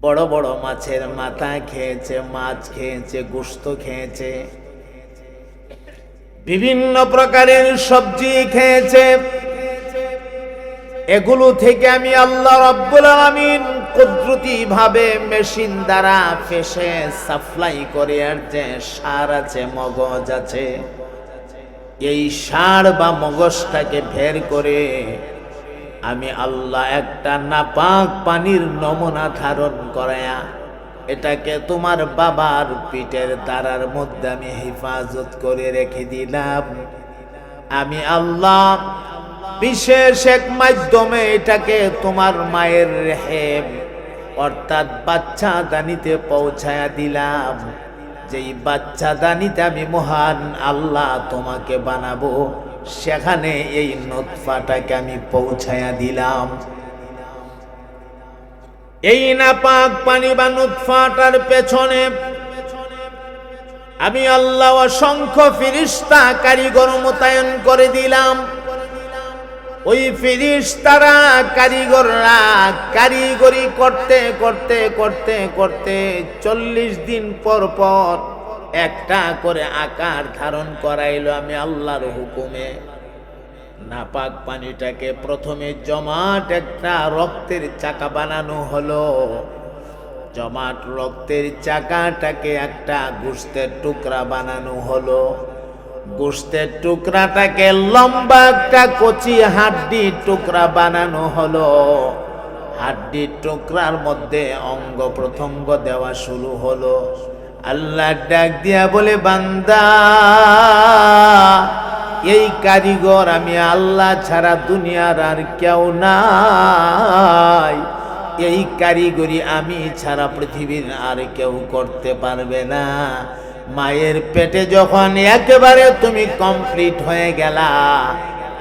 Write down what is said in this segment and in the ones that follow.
বড় বড় মাছের মাথা খেয়েছে, মাছ খেয়েছে, গোশত খেয়েছে, বিভিন্ন প্রকারের সবজি খেয়েছে। এগুলো থেকে আমি আল্লাহ রাব্বুল আলামিন কুদরতি ভাবে মেশিন দ্বারা ফেসে সাপ্লাই করে, আর যে সার আছে, মগজ আছে, এই সার বা মগজটাকে বের করে আমি আল্লাহ একটা নাপাক পানির নমুনা ধারণ করায়া এটাকে তোমার বাবার পিঠের দাঁড়ার মধ্যে আমি হেফাজত করে রেখে দিলাম। আমি আল্লাহ বিশেষ এক মাধ্যমে এটাকে তোমার মায়ের রেহেম অর্থাৎ বাচ্চা দানিতে পৌঁছায়া দিলাম। যেই বাচ্চা দানিতে আমি মহান আল্লাহ তোমাকে বানাবো, সেখানে এই নুতফাটাকে আমি পৌঁছায়া দিলাম। এই নাপাক পানি বা নুতফাটার পেছনে আমি আল্লাহ অসংখ্য ফেরেশতা কারিগর মোতায়েন করে দিলাম। ওই ফেরেশতারা কারিগররা কারিগরি করতে করতে করতে করতে 40 দিন পর পর একটা করে আকার ধারণ করাইলো আমি আল্লাহর হুকুমে। নাপাক পানিটাকে প্রথমে জমাট একটা রক্তের চাকা বানানো হলো। জমাট রক্তের চাকাটাকে একটা গোশতের টুকরা বানানো হলো। গোশতের টুকরাটাকে লম্বা একটা কচি হাড্ডির টুকরা বানানো হলো। হাড্ডির টুকরার মধ্যে অঙ্গ প্রত্যঙ্গ দেওয়া শুরু হলো। আল্লাহ ডাক দিয়া বলে, বান্দা, এই কারিগর আমি আল্লাহ ছাড়া দুনিয়ার আর কেউ নাই। এই কারিগরি আমি ছাড়া পৃথিবীর আর কেউ করতে পারবে না। মায়ের পেটে যখন একেবারে তুমি কমপ্লিট হয়ে গেলা,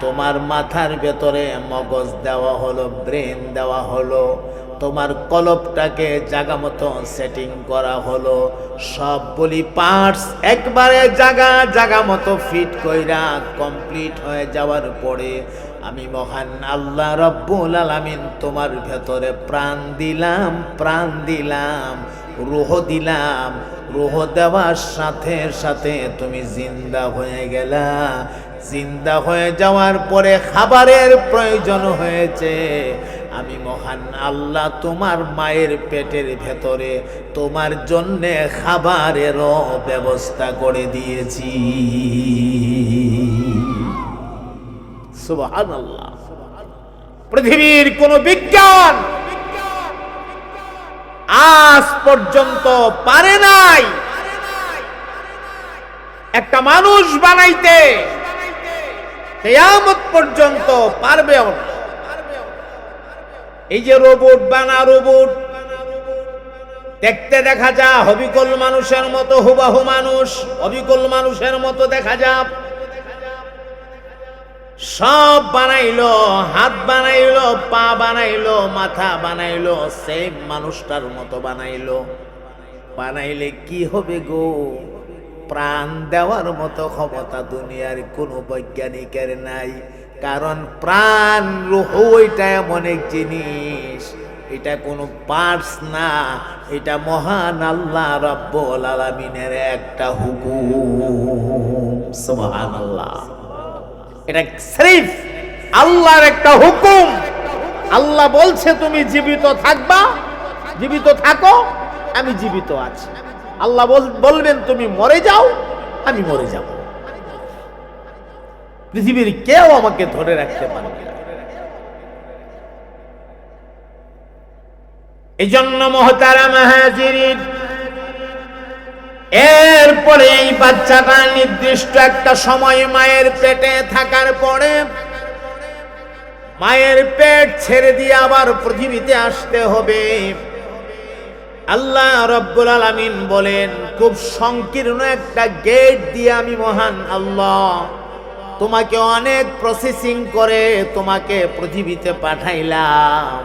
তোমার মাথার ভেতরে মগজ দেওয়া হলো, ব্রেন দেওয়া হলো, তোমার কলবটাকে জায়গা মতো সেটিং করা হলো, সব বলি পার্টস একবারে জায়গা মতো ফিট কইরা কমপ্লিট হয়ে যাওয়ার পরে আমি মহান আল্লাহ রব্বুল আলামিন তোমার ভেতরে প্রাণ দিলাম, রূহ দিলাম। রূহ দেওয়ার সাথে সাথে তুমি জিন্দা হয়ে গেলা। জিন্দা হয়ে যাওয়ার পরে খাবারের প্রয়োজন হয়েছে। আমি মহান আল্লাহ তোমার মায়ের পেটের ভেতরে তোমার জন্যে খাবারেরও ব্যবস্থা করে দিয়েছি। সুবহানাল্লাহ। পৃথিবীর কোন বিজ্ঞান আজ পর্যন্ত পারে নাই একটা মানুষ বানাইতে, কিয়ামত পর্যন্ত পারবেও না। এই যে রোবট রোবট দেখতে দেখা যায় হবিকল মানুষের মতো, হুবাহু মানুষ হবিকল মানুষের মতো দেখা যায়। সব বানাইলো, হাত বানাইলো, পা বানাইলো, মাথা বানাইলো, সেম মানুষটার মতো বানাইলো। বানাইলে কি হবে গো? প্রাণ দেওয়ার মতো ক্ষমতা দুনিয়ার কোনো বৈজ্ঞানিকের নাই। কারণ প্রাণ, রূহ এটা এমন এক জিনিস, এটা কোনো পার্টস না, এটা মহান আল্লাহ রাব্বুল আলামিনের একটা হুকুম। সুবহানাল্লাহ। এটা সির্ফ আল্লাহর একটা হুকুম। আল্লাহ বলছে তুমি জীবিত থাকবা, জীবিত থাকো, আমি জীবিত আছি। আল্লাহ বলবেন তুমি মরে যাও, আমি মরে যাব। পৃথিবীর কেউ আমাকে ধরে রাখতে পারবে না। এই জন্য মুহতারাম হাজিরিন, এরপরে এই বাচ্চাটা নির্দিষ্ট একটা সময় মায়ের পেটে থাকার পরে মায়ের পেট ছেড়ে দিয়ে আবার পৃথিবীতে আসতে হবে। আল্লাহ রাব্বুল আলামিন বলেন, খুব সংকীর্ণ একটা গেট দিয়ে আমি মহান আল্লাহ তোমাকে অনেক প্রসেসিং করে তোমাকে পৃথিবীতে পাঠাইলাম।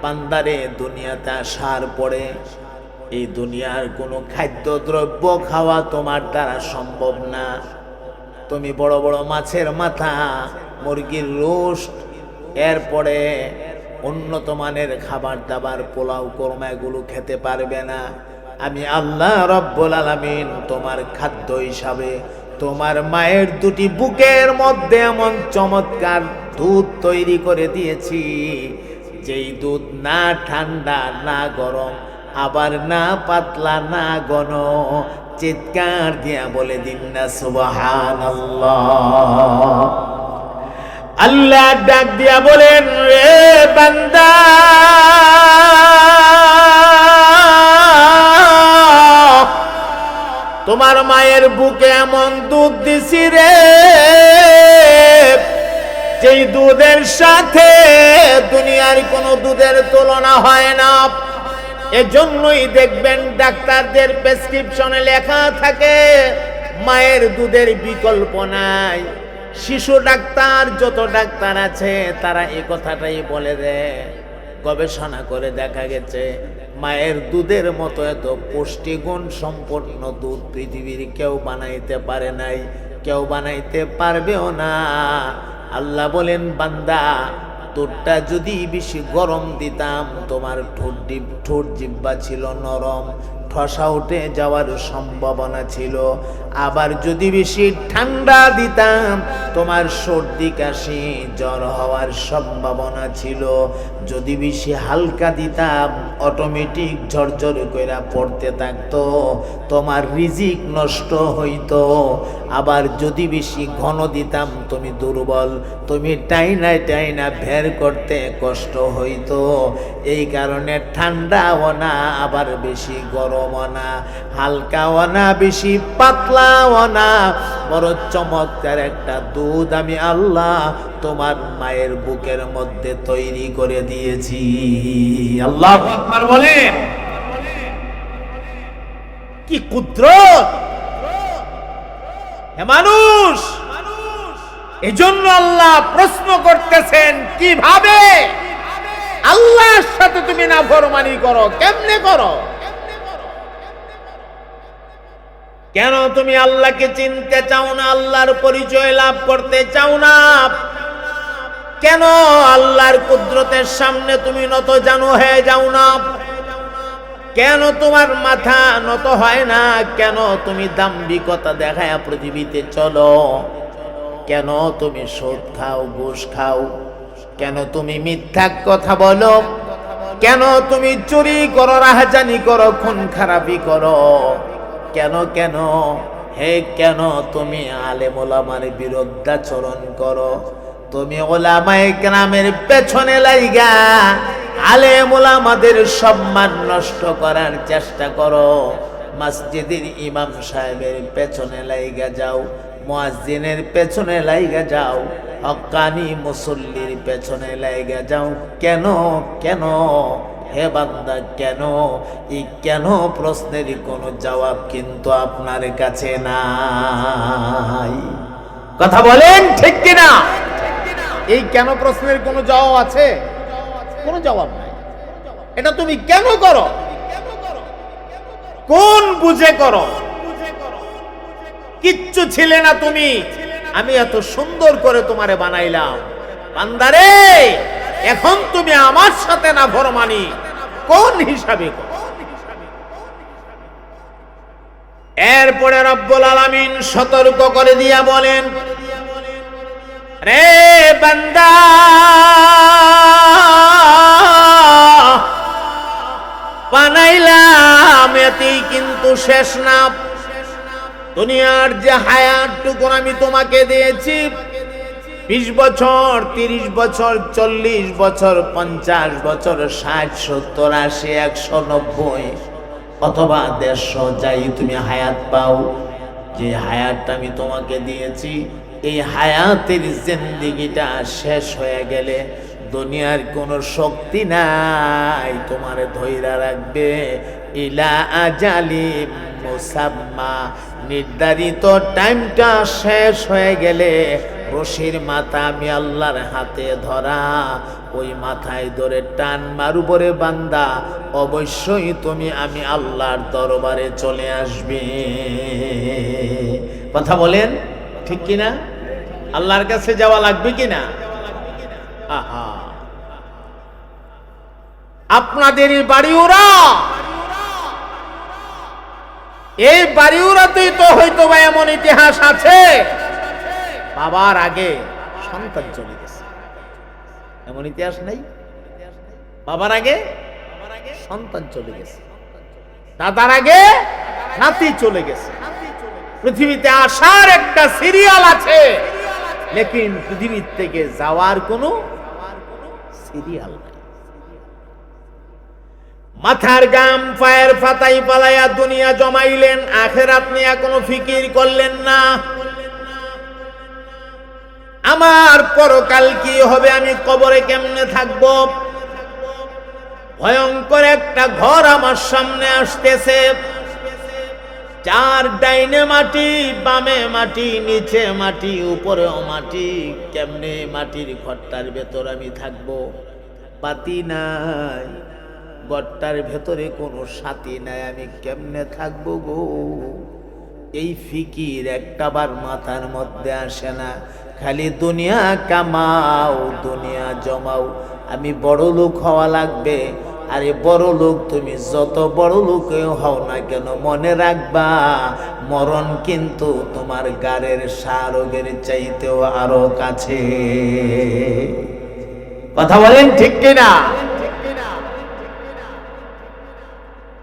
বান্দারে, দুনিয়াতে আসার পরে এই দুনিয়ার কোনো খাদ্যদ্রব্য খাওয়া তোমার দ্বারা সম্ভব না। তুমি বড় বড় মাছের মাথা, মুরগির রোস্ট, এরপরে উন্নত মানের খাবার দাবার পোলাও কোরমা এগুলো খেতে পারবে না। আমি আল্লাহ রব্বুল আলামিন তোমার খাদ্য হিসাবে তোমার মায়ের দুটি বুকের মধ্যে এমন চমৎকার দুধ তৈরি করে দিয়েছি, যেই দুধ না ঠান্ডা না গরম, আবার না পাতলা না ঘন। চিৎকার দিয়া বলে দিন না সুবহানাল্লাহ। আল্লাহ ডাক দিয়া বলেন, রে বান্দা, তোমার মায়ের বুকে এমন দুধ দিছি রে, যেই দুধের সাথে দুনিয়ার কোনো দুধের তুলনা হয় না। এজন্যই দেখবেন ডাক্তারদের প্রেসক্রিপশনে লেখা থাকে মায়ের দুধের বিকল্প নাই। শিশু ডাক্তার যত ডাক্তার আছে তারা এই কথাটাই বলে দেয়। গবেষণা করে দেখা গেছে মায়ের দুধের মতো এত পুষ্টিগুণ সম্পন্ন দুধ পৃথিবীর কেউ বানাইতে পারে নাই, কেউ বানাইতে পারবেও না। আল্লাহ বলেন, বান্দা, দুধটা যদি বেশি গরম দিতাম তোমার ঠোঁট জিহ্বা ছিল নরম, ঠসা উঠে যাওয়ার সম্ভাবনা ছিল। আবার যদি বেশি ঠান্ডা দিতাম তোমার সর্দি কাশি জ্বর হওয়ার সম্ভাবনা ছিল। যদি বেশি হালকা দিতাম অটোমেটিক ঝরঝর কইরা পড়তে থাকতো, তোমার রিজিক নষ্ট হইতো। আবার যদি বেশি ঘন দিতাম তুমি দুর্বল, তুমি টাইনা টাইনা বের করতে কষ্ট হইতো। এই কারণে ঠান্ডাও না আবার বেশি গরমও না, হালকাও না বেশি পাতলাও না, বড় চমৎকার একটা দুধ আমি আল্লাহ তোমার মায়ের বুকের মধ্যে তৈরি করে দিয়েছি। আল্লাহু আকবার বলেন। কি কুদরত হে মানুষ! এজন্য আল্লাহ প্রশ্ন করতেছেন, কিভাবে আল্লাহর সাথে তুমি নাফরমানি করো, কেমনে করো? কেন তুমি আল্লাহকে চিনতে চাও না, আল্লাহর পরিচয় লাভ করতে চাও না? কেন আল্লাহর কুদরতের সামনে তুমি নত জানু হয়ে যাও না? কেন তোমার মাথা নত হয় না? কেন তুমি দাম্ভিকতা দেখায় পৃথিবীতে চলো? কেন তুমি সুদ খাও, ঘুষ খাও? কেন তুমি মিথ্যা কথা বলো? কেন তুমি চুরি করো, রাহাজানি করো, খুন খারাপি করো? কেন কেন হে কেন তুমি আলেম ওলামার বিরুদ্ধাচরণ করো? তুমি ওলামায়ে কেরামের পেছনে লাইগা আলেম ওলামাদের সম্মান নষ্ট করার চেষ্টা করো। মসজিদের ইমাম সাহেবের পেছনে লাইগা যাও, মুয়াজ্জিনের পেছনে লাইগা যাও, হক্কানি মুসল্লির পেছনে লাইগা যাও। কেন কেন হে বান্দা, কেন? এই কেন প্রশ্নের কোনো জবাব কিন্তু আপনার কাছে নাই। কথা বলেন ঠিক কিনা? এই কেন প্রশ্নের কোনো জবাব আছে? কোনো জবাব নাই। এটা তুমি কেন করো? কোন বুঝে করো? কিচ্ছু ছিলে না তুমি, আমি এত সুন্দর করে তোমারে বানাইলাম। বান্দারে, এখন তুমি আমার সাথে নাফরমানি কোন হিসাবে করো? এরপরে রব্বুল আলামিন সতর্ক করে দিয়া বলেন, রে বান্দা, বানাইলাম এতেই কিন্তু শেষ না। দুনিয়ার যে হায়াতটুকু আমি তোমাকে দিয়েছি, 20 বছর, 30 বছর, 40 বছর, 50 বছর, 60, 70, 80, 190 অথবা 150 যাই তুমি হায়াত পাও, যে হায়াতটা আমি তোমাকে দিয়েছি, এই হায়াতের জিন্দেগিটা শেষ হয়ে গেলে দুনিয়ার কোনো শক্তি নাই তোমারে ধইরা রাখবে। ইলা আজালি মুসাম্মা, নির্ধারিত টাইমটা শেষ হয়ে গেলে রশির মাথা আমি আল্লাহর হাতে ধরা, ওই মাথায় ধরে টান মারুবরে বান্দা, অবশ্যই তুমি আমি আল্লাহর দরবারে চলে আসবে। কথা বলেন ঠিক কিনা? আল্লাহর কাছে যাওয়া লাগবে কিনা? আহা, আপনাদেরই বাড়িওরা, এই বাড়িওরাতেই তো হয়তো বা এমন ইতিহাস আছে, বাবার আগে সন্তান চলে গেছে। এমন ইতিহাস নাই? বাবার আগে সন্তান চলে গেছে, দাদার আগে নাতি চলে গেছে। পৃথিবীতে আসার একটা সিরিয়াল আছে, লেকিন পৃথিবীর থেকে যাওয়ার কোনো সিরিয়াল নাই। মাথার গাম পায়ের ফাতাই পালাইয়া দুনিয়া জমাইলেন, আখিরাত নিয়ে কোনো ফিকির করলেন না। আমার পরকাল কি হবে, আমি কবরে কেমনে থাকব? ভয়ঙ্কর একটা ঘর আমার সামনে আসতেছে, চার ডাইনে মাটি, বামে মাটি, নিচে মাটি, উপরেও মাটি। কেমনে মাটির ঘরটার ভেতর আমি থাকবো? বাতি নাই, ঘরটার ভেতরে কোনো সাথী নাই, আমি কেমনে থাকবো গো? এই ফিকির একটাবার মাথার মধ্যে আসে না। খালি দুনিয়া কামাও, দুনিয়া জমাও, আমি বড় লোক হওয়া লাগবে। আরে বড় লোক তুমি যত বড় লোক হও না কেন, মনে রাখবা মরণ কিন্তু তোমার গাড়ের সারোগের চাইতেও আরো কাছে। কথা বলেন ঠিক কিনা?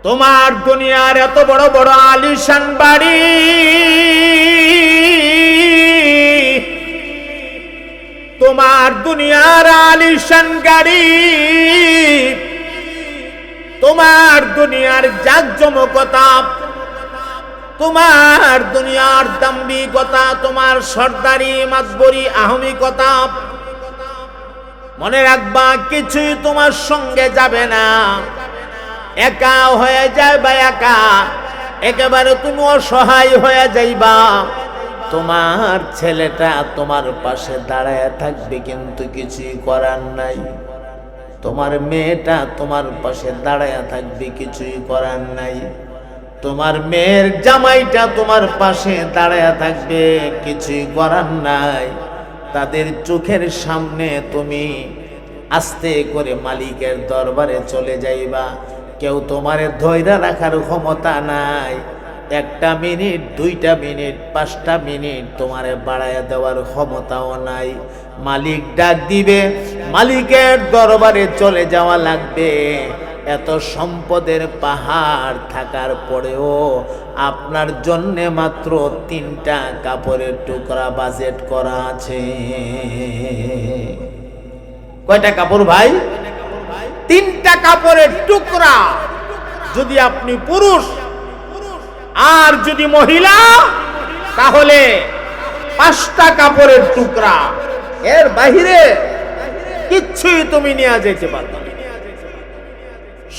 তোমার দুনিয়ার এত বড় বড় আলিশান বাড়ি, তোমার দুনিয়ার আলিশান গাড়ি, তোমার দুনিয়ার জাকজমকতা, তোমার দুনিয়ার দাম্ভিকতা, তোমার সর্দারি মাতবরি আহমিকতা, মনে রাখবা কিছুই তোমার সঙ্গে যাবে না। একা হয়ে যাইবা, একা একেবারে তুমি অসহায় হয়ে যাইবা। তোমার ছেলেটা তোমার পাশে দাঁড়ায় থাকবে, কিন্তু কিছুই করার নাই। তোমার মেয়েটা তোমার পাশে দাঁড়ায় থাকবে, কিছুই করার নাই। তোমার মেয়ের জামাইটা তোমার পাশে দাঁড়ায় থাকবে, কিছুই করার নাই। তাদের চোখের সামনে তুমি আস্তে করে মালিকের দরবারে চলে যাইবা। কেউ তোমারে ধৈর্য রাখার ক্ষমতা নাই। একটা মিনিট, 2টা মিনিট, 5টা মিনিট তোমারে বাড়াইয়া দেওয়ার ক্ষমতাও নাই। মালিক ডাক দিবে, মালিকের দরবারে চলে যাওয়া লাগবে। এত সম্পদের পাহাড় থাকার পরেও আপনার জন্য মাত্র 3টা কাপড়ের টুকরা বাজেট করা আছে। কয়টা কাপড় ভাই? 3টা কাপড়ের টুকরা। যদি আপনি পুরুষ আর যদি মহিলা, তাহলে 5টা কাপড়ের টুকরা। এর বাহিরে কিচ্ছুই তুমি নিয়ে যেতে পারবে না।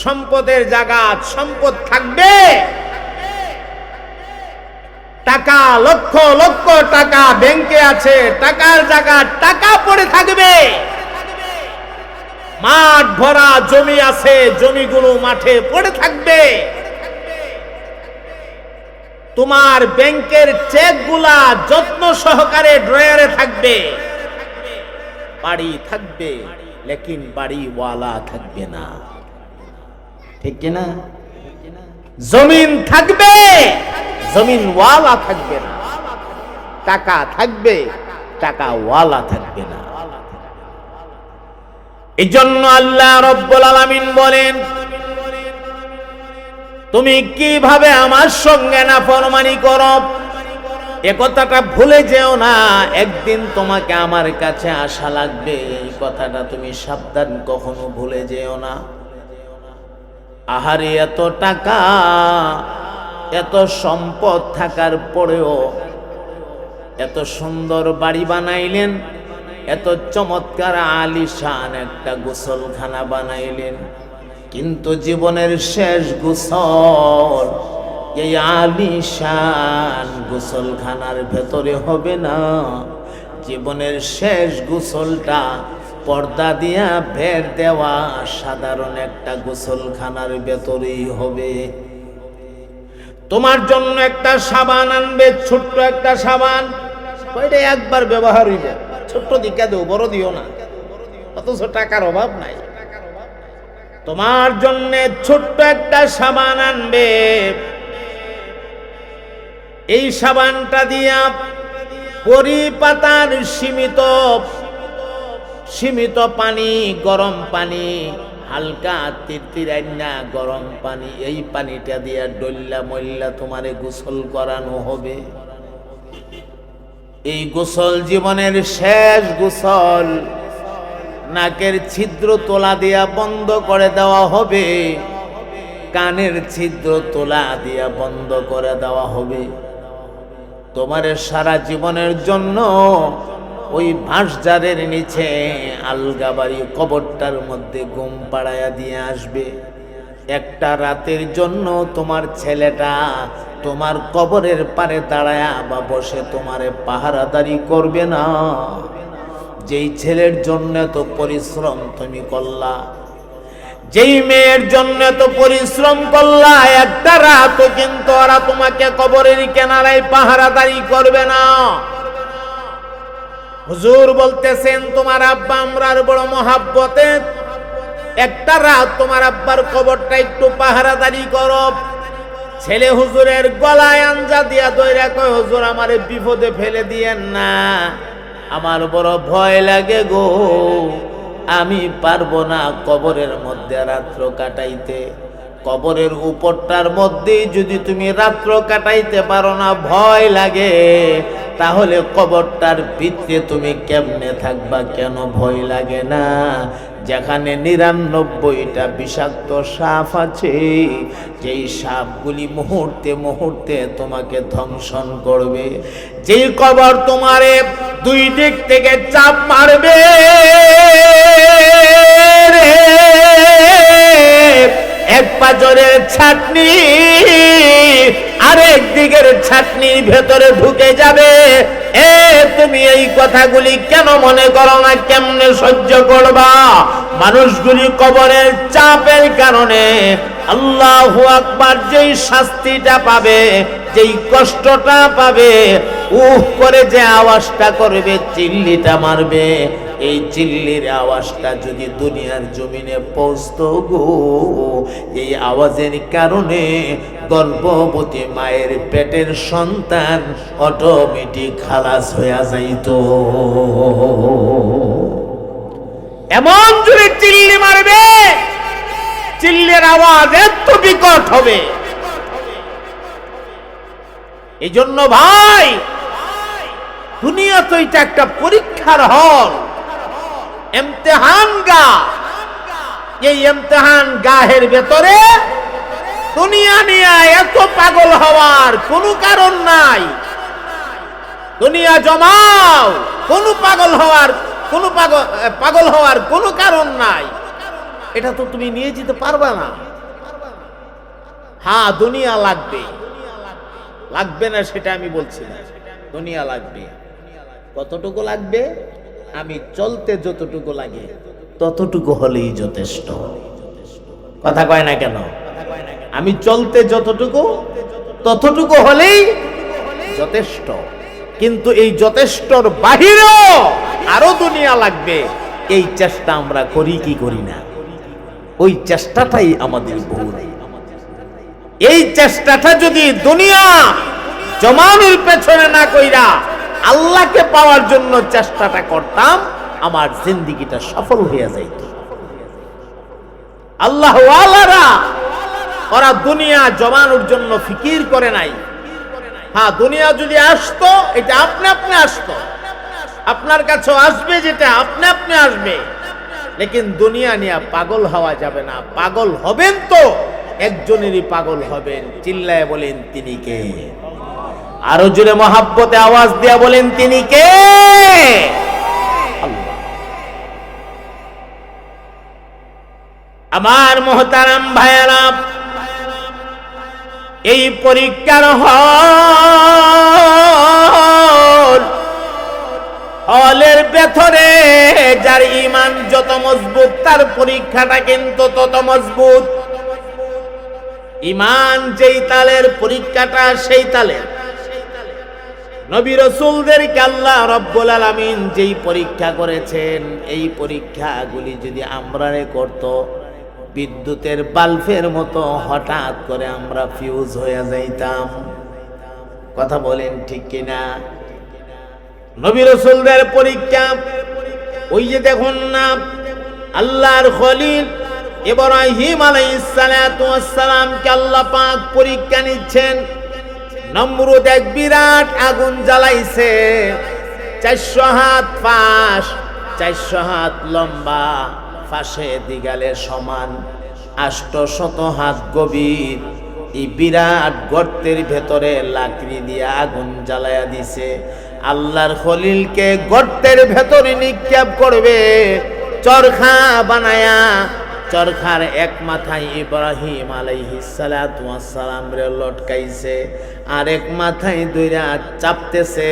সম্পদের জায়গা, সম্পদ থাকবে, টাকা লক্ষ লক্ষ টাকা ব্যাংকে আছে, টাকার জায়গা টাকা পড়ে থাকবে। মাঠ ভরা জমি আছে, জমিগুলো মাঠে পড়ে থাকবে। তোমার ব্যাংকের চেকগুলা যত্ন সহকারে ড্রয়ারে থাকবে। বাড়ি থাকবে, লেকিন বাড়িওয়ালা থাকবে না, ঠিক কিনা? জমিন থাকবে, জমিনওয়ালা থাকবে না। টাকা থাকবে, টাকাওয়ালা থাকবে না। এই জন্য আল্লাহ রব্বুল আলামিন বলেন, তুমি কিভাবে আমার সঙ্গে নাফরমানি করো, এ কথাটা ভুলে যেও না। একদিন তোমাকে আমার কাছে আসা লাগবে, এই কথাটা তুমি সাবধান, কখনো ভুলে যেও না। আহারে, এত টাকা, এত সম্পদ থাকার পরেও এত সুন্দর বাড়ি বানাইলেন, এত চমৎকার আলিশান একটা গোসলখানা বানাইলেন, কিন্তু জীবনের শেষ গোসল এই আলিশান গোসলখানার ভেতরে হবে না। জীবনের শেষ গোসলটা পর্দা দিয়া বের দেওয়া সাধারণ একটা গোসলখানার ভেতরেই হবে। তোমার জন্য একটা সাবান আনবে, ছোট্ট একটা সাবান, ওইটা একবার ব্যবহার হইবে, ছোট্ট দিকে দেও, বড় দিও না। অথচ টাকার অভাব নাই, তোমার জন্য ছোট্ট একটা সাবান আনবে, এই সাবানটা দিয়া পরিপাতার সীমিত পানি, গরম পানি, হালকা তিরতিরান্না গরম পানি, এই পানিটা দিয়া ডল্লা মল্লা তোমারে গোসল করানো হবে। এই গোসল জীবনের শেষ গোসল। নাকের ছিদ্র তোলা দিয়া বন্ধ করে দেওয়া হবে, কানের ছিদ্র তোলা দিয়া বন্ধ করে দেওয়া হবে। তোমার সারা জীবনের জন্য ওই ভাঁসজারের নিচে আলগাবাড়ি কবরটার মধ্যে ঘুম পাড়াইয়া দিয়ে আসবে। একটা রাতের জন্য তোমার ছেলেটা তোমার কবরের পারে দাঁড়ায়া বা বসে তোমারে পাহারাদারি করবে না। যেই ছেলের জন্য তো পরিশ্রম তুমি করলা, যেই মেয়ের জন্য তো পরিশ্রম করলা, একটা রাত কিন্তু ওরা তোমাকে কবরের কিনারায় পাহারাদারি করবে না। হুজুর বলতেছেন তোমার আব্বা আমরার বড় মহাব্বতে, একটা রাত তোমার আব্বার কবরটা একটু পাহারাদারি করো। ছেলে হুজুরের গলায় আঞ্জা দিয়া দইরা কয়, হুজুর আমারে বিপদে ফেলে দিয়েন না, আমার বড় ভয় লাগে গো, আমি পারবো না কবরের মধ্যে রাত্র কাটাইতে। কবরের উপরটার মধ্যেই যদি তুমি রাত্র কাটাইতে পারো না, ভয় লাগে, তাহলে কবরটার ভিতরে তুমি কেমনে থাকবা? কেন ভয় লাগে না? যেখানে ৯৯টা বিষাক্ত সাপ আছে, যেই সাপগুলি মুহূর্তে মুহূর্তে তোমাকে ধ্বংসন করবে, যেই কবর তোমারে দুই দিক থেকে চাপ মারবে, এক পাজরের ছাটনি আরেক দিকের ছাটনির ভেতরে ঢুকে যাবে। তুমি এই কথাগুলি কেন মনে করো না? কেমনে সহ্য করবা? মানুষগুলি কবরের চাপের কারণে আল্লাহু আকবার যেই শাস্তিটা পাবে, যেই কষ্টটা পাবে, উহ করে যে আওয়াজটা করবে, চিল্লিটা মারবে, এই চিল্লির আওয়াজটা যদি দুনিয়ার জমিনে পৌঁছতো গো, এই আওয়াজের কারণে গর্ভবতী মায়ের পেটের সন্তান অটোমেটিক খালাস হয়ে যাইত। এমন জোরে চিল্লি মারবে, চিল্লের আওয়াজ এত বিকট হবে। এই জন্য ভাই, দুনিয়া তো এটা একটা পরীক্ষার হল, ইমতিহান গাহ। এই ইমতিহান গাহের ভেতরে দুনিয়া নিয়ে এত পাগল হওয়ার কোনো কারণ নাই। দুনিয়া জমাও, কোনো পাগল হওয়ার কোনো কারণ নাই। এটা তো তুমি নিয়ে যেতে পারবা না। হ্যাঁ, দুনিয়া লাগবে, লাগবে না সেটা আমি বলছি না, দুনিয়া লাগবে। কতটুকু লাগবে? আমি চলতে যতটুকু লাগে ততটুকু হলেই যথেষ্ট। কথা কয় না কেন? আমি চলতে যতটুকু ততটুকু হলেই যথেষ্ট। কিন্তু এই যথেষ্টর বাহিরেও আরো দুনিয়া লাগবে, এই চেষ্টা আমরা করি কি করি না? ওই চেষ্টাটাই আমাদের ভুল। এই চেষ্টাটা যদি দুনিয়া জমানোর পেছনে না কইরা আল্লাহকে পাওয়ার জন্য চেষ্টাটা করতাম, আমার জিন্দেগিটা সফল হয়ে যাইত। আল্লাহ ওয়ালারা ওরা দুনিয়া জমানোর জন্য ফিকির করে নাই। হ্যাঁ, দুনিয়া যদি আসতো, এটা আপনি আপনি আসতো, আপনার কাছে আসবে, যেটা আপনি আপনি আসবে। লেকিন দুনিয়া নিয়ে পাগল হওয়া যাবে না। পাগল হবেন তো একজনেরই পাগল হবেন। চিল্লায় বলেন তিনি কে? আরো জোরে মহাব্বতে আওয়াজ দিয়া বলেন তিনি কে? আল্লাহ। আমার মোহতারাম ভাইয়েরা, এই পরীক্ষার হলের ভেতরে যার ঈমান যত মজবুত, তার পরীক্ষাটা কিন্তু তত মজবুত। ঈমান যেই তালের, পরীক্ষাটা সেই তালের। নবী রাসূলদেরকে আল্লাহ রাব্বুল আলামিন যেই পরীক্ষা করেছেন, এই পরীক্ষাগুলি যদি আমরারে করত, বিদ্যুতের বাল্বের মতো হঠাৎ করে আমরা ফিউজ হয়ে যাইতাম। কথা বলেন ঠিক কিনা? নবী রাসূলদের পরীক্ষা, ওই যে দেখুন না আল্লাহর খলিল ইব্রাহিম আলাইহিস সালাতু ওয়াস সালামকে আল্লাহ পাক পরীক্ষা নিচ্ছেন। নমরুদ এক বিরাট আগুন জ্বালাইছে, 400 হাত ফাঁস, 400 হাত লম্বা, ফাঁসে দিগালে সমান, 800 হাত গভীর। এই বিরাট গর্তের ভেতরে লাকড়ি দিয়ে আগুন জ্বালায়া দিছে। আল্লাহর খলিলকে গর্তের ভেতরে নিক্ষেপ করবে চরখা বানায়া। চরখার এক মাথায় ইব্রাহিম আলাইহিস সালাতু ওয়াস সালাম রে লটকাইছে, আর এক মাথায় দুইরা চাপতেছে।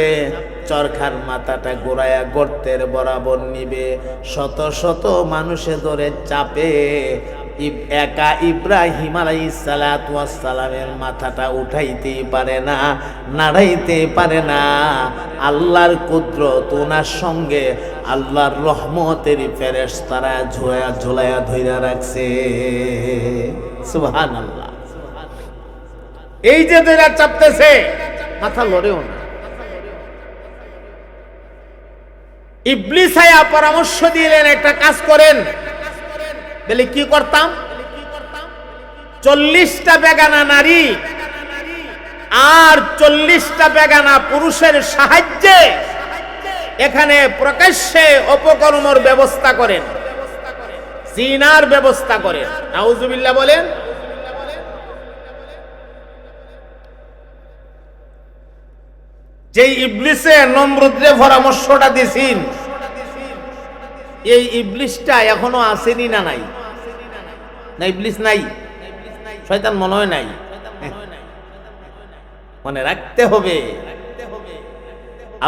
চরখার মাথাটা ঘোরায়া গর্তের বরাবর নিবে। শত শত মানুষে ধরে চাপে, একা ইব্রাহিম আলাইহিস সালাতু ওয়াস সালামের মাথাটা উঠাইতেই পারে না, নাড়াইতে পারে না। আল্লাহর কুদরত ওনার সঙ্গে আল্লাহর রহমতের ফেরেশতারা ঝুলায়া ধইরা রাখছে। সুবহানাল্লাহ। এই যে ধইরা চাপতেছে, মাথা লড়েও না। ইবলিস আয়া পরামর্শ দিলেন, একটা কাজ করেন। বলে কি করতাম? 40টা বেগানা নারী আর 40টা বেগানা পুরুষের সাহায্যে এখানে প্রকাশ্যে অপকর্মর ব্যবস্থা করেন, জিনার ব্যবস্থা করেন। নাউজুবিল্লাহ বলেন। যেই ইবলিসে নমরুদরে পরামর্শটা দিছেন, এই ইবলিসটা এখনো আসেনি না নাই? না ইবলিস নাই, শয়তান মনে হয় নাই। মনে রাখতে হবে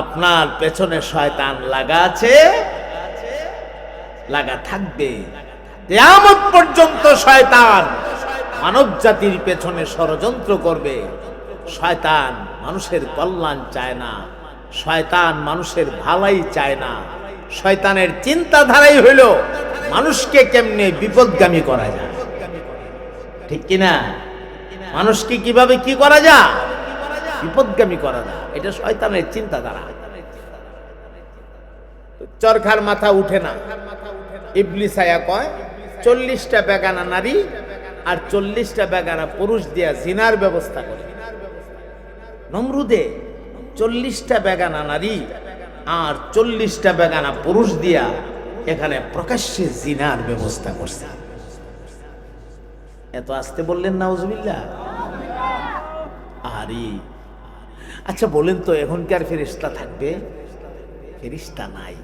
আপনার পেছনে শয়তান লাগা আছে, লাগা থাকবে কিয়ামত পর্যন্ত। শয়তান মানব জাতির পেছনে ষড়যন্ত্র করবে। শয়তান মানুষের কল্যাণ চায় না, শয়তান মানুষের ভালাই চায় না। শয়তানের চিন্তাধারাই হইল মানুষকে কেমনে বিপদগামী করা যায়, ঠিক কিনা? মানুষকে কিভাবে কি করা যায়, বিপদগামী করা যায়, এটা শয়তানের চিন্তাধারা। চরখার মাথা উঠে না। ইবলিস আয়া কয় 40টা বেগানা নারী আর 40টা বেগানা পুরুষ দিয়া জিনার ব্যবস্থা করে। নমরুদে 40টা বেগানা নারী আর 40টা বেগানা পুরুষ দিয়া এখানে প্রকাশ্যে জিনার ব্যবস্থা করছে। এত আসতে বললেন নাউজুবিল্লাহ। আরে আচ্ছা বলেন তো, এখনকার ফেরেশতা থাকবে? ফেরেশতা নাই।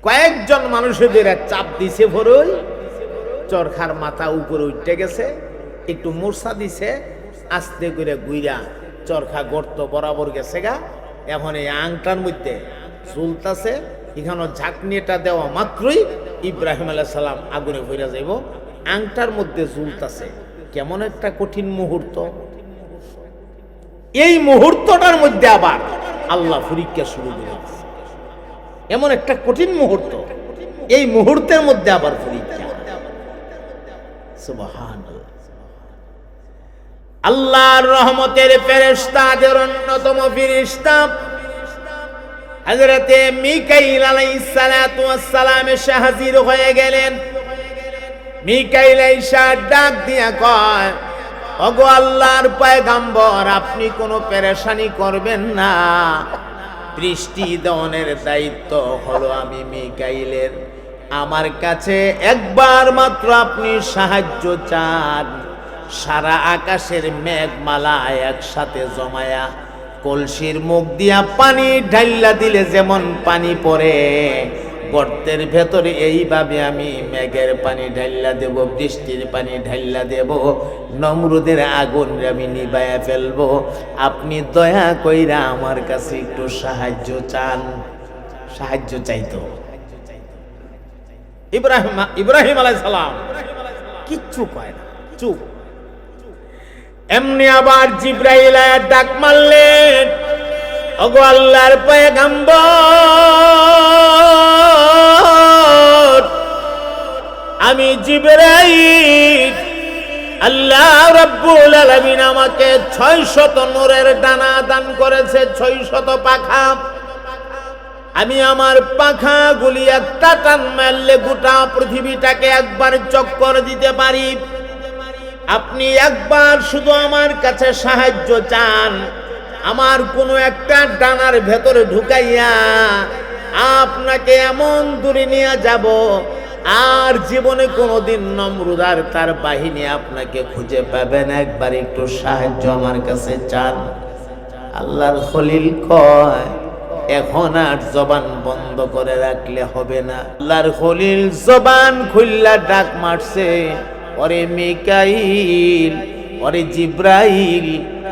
কয়েকজন মানুষের চাপ দিছে, ভরই চরখার মাথা উপরে উঠে গেছে, একটু মূর্ছা দিছে, আস্তে করে গুইরা চরখা গর্ত বরাবর গেছে গা। এখন এই আংটার মধ্যে ঝুলতাছে, এখানে ঝাঁকনিটা দেওয়া মাত্রই ইব্রাহিম আলাইহিস সালাম আগুনে ভইরা যাইব। আংটার মধ্যে ঝুলতাছে, কেমন একটা কঠিন মুহূর্ত। এই মুহূর্তটার মধ্যে আবার আল্লাহ পরীক্ষা শুরু করে দিয়েছে। এমন একটা কঠিন মুহূর্ত, এই মুহূর্তের মধ্যে আবার পরীক্ষা। সুবহানাল্লাহ। আল্লাহর রহমতের ফেরেশতাদের অন্যতম ফেরেশতা হযরতে মিকাইল আলাইহিস সালাতু ওয়াস সালাম এসে হাজির হয়ে গেলেন। মিকাইল এসে ডাক দিয়া কয়, ওগো আল্লাহর পয়গম্বর, আপনি কোনো পেরেশানি করবেন না। বৃষ্টি দানের দায়িত্ব হলো আমি মিকাইলের। আমার কাছে একবার মাত্র আপনি সাহায্য চান। সারা আকাশের মেঘমালা একসাথে জমায়া কলসির মুখ দিয়া পানি ঢাইলা দিলে যেমন পানি পড়ে, গর্তের ভেতরে এইভাবে আমি মেঘের পানি ঢাইলা দেব, বৃষ্টির পানি ঢাইলা দেব, নমরুদের আগুন আমি নিবাইয়া ফেলবো। আপনি দয়া কইরা আমার কাছে একটু সাহায্য চান। সাহায্য চাইতো ইব্রাহিম আলাইহিস সালাম কিচ্ছু কয় না, চুপ। এমনি আবার জিবরাইল আয়া ডাক মারলেন, ওগো আল্লাহর পয়গম্বর, আমি জিবরাইল, আল্লাহ রাব্বুল আলামিন আমাকে 600 নূরের ডানা দান করেছে, 600 পাখা। আমি আমার পাখাগুলি একটা টান মারলে গোটা পৃথিবীটাকে একবার চক্কর দিতে পারি। আপনি একবার শুধু আমার কাছে সাহায্য চান, আমার কোনো একটা ডানার ভেতরে ঢুকাইয়া আপনাকে এমন দূরে নিয়ে যাব, আর জীবনে কোনোদিন নমরুদ আর তার বাহিনী আপনাকে খুঁজে পাবে না। একবার একটু সাহায্য আমার কাছে চান। আল্লাহর খলিল কয়, এখন আর জবান বন্ধ করে রাখলে হবে না। আল্লাহর খলিল জবান খুললা ডাক মারছে, ওরে মিকাইল, ওরে জিব্রাইল,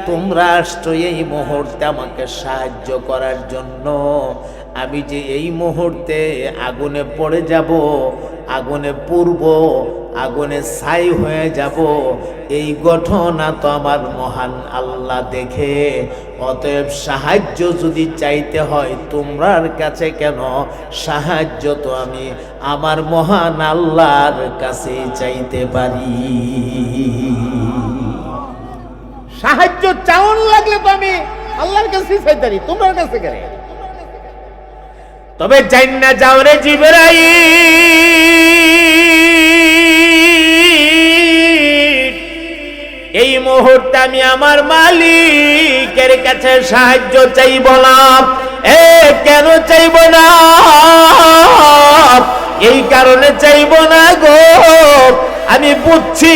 তোমরা আসছো এই মুহূর্তে আমাকে সাহায্য করার জন্য। আমি যে এই মুহূর্তে আগুনে পড়ে যাব, আগুনে পুড়ব, আগুনে ছাই হয়ে যাব, এই ঘটনা তো আমার মহান আল্লাহ দেখে। অতএব সাহায্য যদি চাইতে হয় তোমরার কাছে কেন, সাহায্য তো আমি আমার মহান আল্লাহর কাছে চাইতে পারি। সাহায্য চাওন লাগলে তো আমি আল্লাহর কাছে চাইতে পারি, তোমার কাছে কেন? তবে জান্না যাও রে জিবরাইল, এই মুহূর্তে আমি আমার মালিকের কাছে সাহায্য চাইব না। কেন চাইব না? এই কারণে চাইব না গো, আমি বুঝছি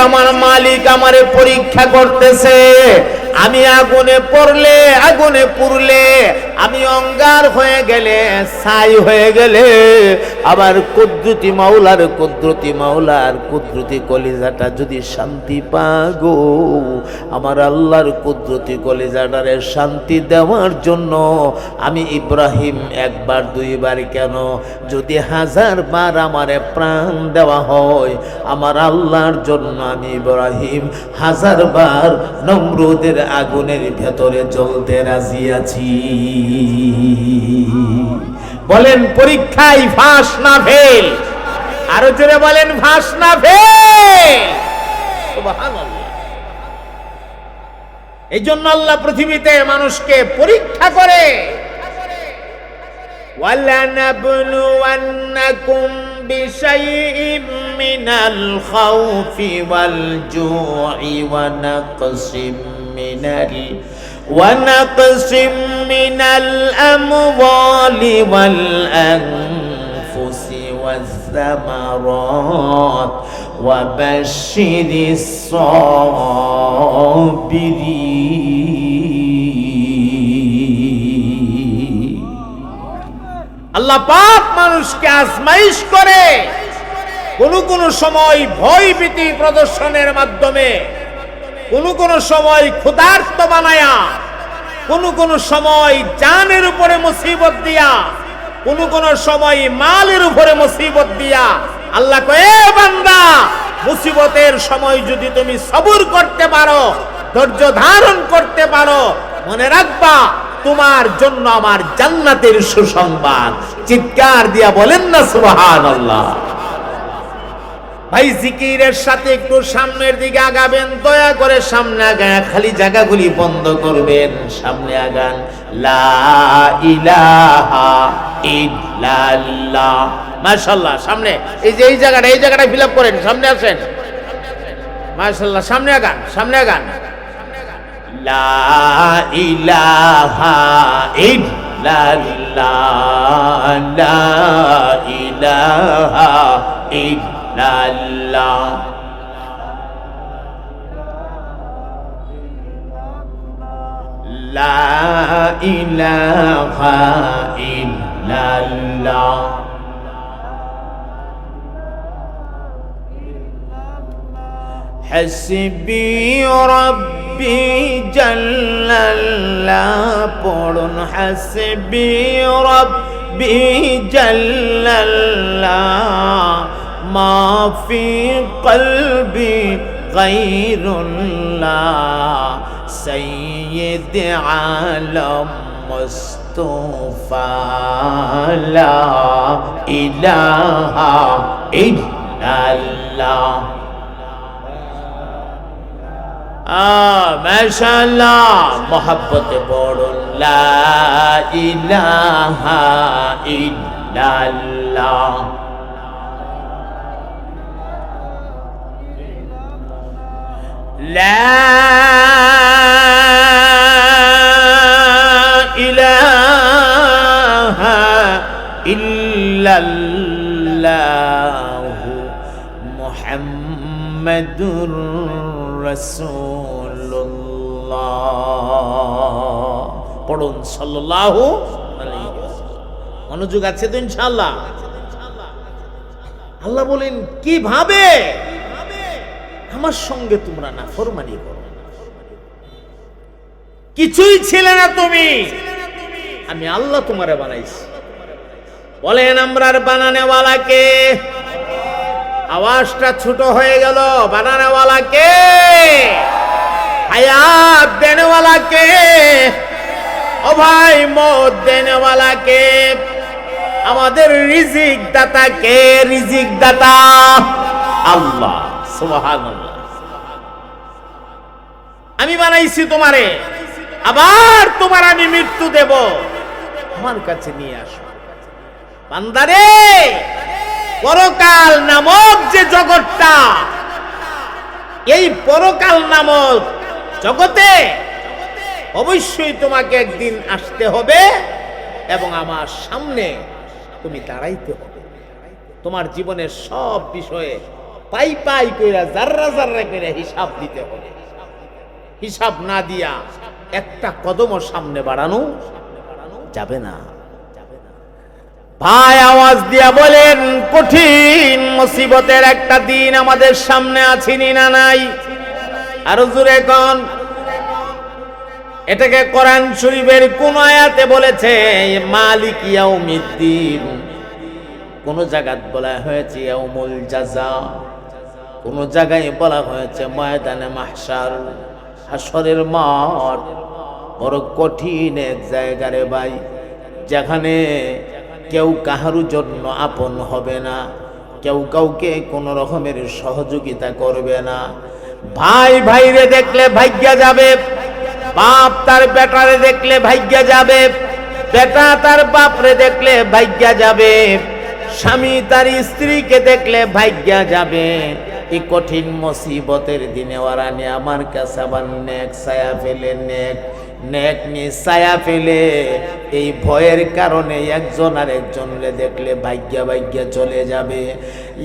আমার মালিক আমারে পরীক্ষা করতেছে। আমি আগুনে পড়লে, আগুনে পুড়লে, আমি অঙ্গার হয়ে গেলে, ছাই হয়ে গেলে, আবার কুদরতি মাওলার কুদরতি কলিজাটা যদি শান্তি পাগো, আমার আল্লাহর কুদরতি কলিজাটারে শান্তি দেওয়ার জন্য আমি ইব্রাহিম একবার দুইবার কেন, যদি 1000 বার আমারে প্রাণ দেওয়া হয়, আমার আল্লাহর জন্য আমি ইব্রাহিম 1000 বার নমরুদের আগুনের ভেতরে জ্বলতে রাজি আছি। বলেন পরীক্ষায় ফাঁস না ফেল? আরো জোরে বলেন ফাঁস না ফেল। সুবহানাল্লাহ। এই জন্য আল্লাহ পৃথিবীতে মানুষকে পরীক্ষা করে। ওয়ালানাবলুওয়ান্নাকুম বিশাইইম মিনাল খাউফি ওয়াল জু'i ونقص من الأموال والأنفس والثمرات وبشر الصابرين। আল্লাহ পাক মানুষকে আজমাইশ করে, কোন সময় ভয় ভীতি প্রদর্শনের মাধ্যমে, কোন সময় ক্ষুধার্ত বানায়া, কোন সময় জানের উপরে মুসিবত দিয়া, কোন সময় মালের উপরে মুসিবত দিয়া। আল্লাহ কয়ে, বান্দা, মুসিবতের সময় যদি তুমি সবর করতে পারো, ধৈর্য ধারণ করতে পারো, মনে রাখবা তোমার জন্য আমার জান্নাতের সুসংবাদ। চিৎকার দিয়া বলেন না সুবহানাল্লাহ। ভাই জিকিরের সাথে একটু সামনের দিকে আগাবেন, দয়া করে সামনে আগান, খালি জায়গাগুলি বন্ধ করবেন, সামনে আগান। লা ইলাহা ইল্লাল্লাহ। মাশাআল্লাহ, সামনে এই যে এই জায়গাটা ফিল আপ করেন, সামনে আসেন। মাশাআল্লাহ, সামনে আগান, সামনে আগান। লা ইলাহা ইল্লাল্লাহ, লা ইলাহা ইল্লাল্লাহ। লা ইলাহা ইল্লাল্লাহ। হাসবি রব্বি জাল্লাল্লাহ, পড়ুন হাসবি রব্বি জাল্লাল্লাহ, মা ফি কলবি গায়রুল্লাহ, সাইয়্যিদ আলম মুস্তাফা, লা ইলাহা ইল্লাল্লাহ। ইল্লাল্লাহ। মাশাআল্লাহ, মোহাব্বতে পড়ুন লা ইলাহা ইল্লাল্লাহ। লা ইলাহা ইল্লাল্লাহ মুহাম্মাদুর রাসূলুল্লাহ। পড়ুন সাল্লাল্লাহু আলাইহি ওয়াসাল্লাম। মনোযোগ আছে তো ইনশাআল্লাহ? আল্লাহ বলেন কিভাবে আমার সঙ্গে তোমরা নাফরমানি করো, কিছুই ছিলে না তুমি, আমি আল্লাহ তোমারে বানাইছি। বলেন আমরার বানানেওয়ালাকে? আওয়াজটা ছোট হয়ে গেল। বানানেওয়ালাকে, হায়াত দেনেওয়ালাকে, ও ভাই মত দেনেওয়ালাকে, আমাদের রিজিক দাতা কে? রিজিক দাতা আল্লাহ। সুবহানাল্লাহ। আমি বানাইছি তোমারে, আবার তোমার আমি মৃত্যু দেব, আমার কাছে নিয়ে আসো। বান্দারে, পরকাল নামক যে জগৎটা, এই পরকাল নামক জগতে অবশ্যই তোমাকে একদিন আসতে হবে এবং আমার সামনে তুমি দাঁড়াইতে হবে। তোমার জীবনের সব বিষয়ে পাই পাই কইরা, জাররা জাররা কইরা হিসাব দিতে হবে। হিসাব না দিয়া একটা কদমও সামনে বাড়ানো যাবে না। ভাই আওয়াজ দিয়া বলেন, কঠিন মুসিবতের একটা দিন আমাদের সামনে আছেনি না নাই? আরো জোরে কোন? এটাকে কোরআন শরীফের কোন আয়াতে বলেছে মালিক ইয়াউমিদ্দিন? কোন জায়গায় বলা হয়েছে ইয়াউমুল জাযা, কোন জায়গায় বলা হয়েছে ময়দানে মাহশার, হাসরের মাঠ। বড় কঠিন এক জায়গা রে ভাই, যেখানে কেউ কাহারু জন্য আপন হবে না, কেউ কাউকে কোন রকমের সহযোগিতা করবে না। ভাই ভাইরে দেখলে ভাগ্যা যাবে, বাপ তার বেটারে দেখলে ভাগ্যা যাবে, বেটা তার বাপরে দেখলে ভাগ্যা যাবে, স্বামী তার স্ত্রীকে দেখলে ভাগ্যা যাবে। এই কঠিন মুসিবতের দিনে ওরা নিয়ে আমার কাছে আবার নেক ছায়া ফেলে, নেক নি ছায়া ফেলে। এই ভয়ের কারণে একজন আর একজনকে দেখলে ভাগ্যা ভাগ্যা চলে যাবে।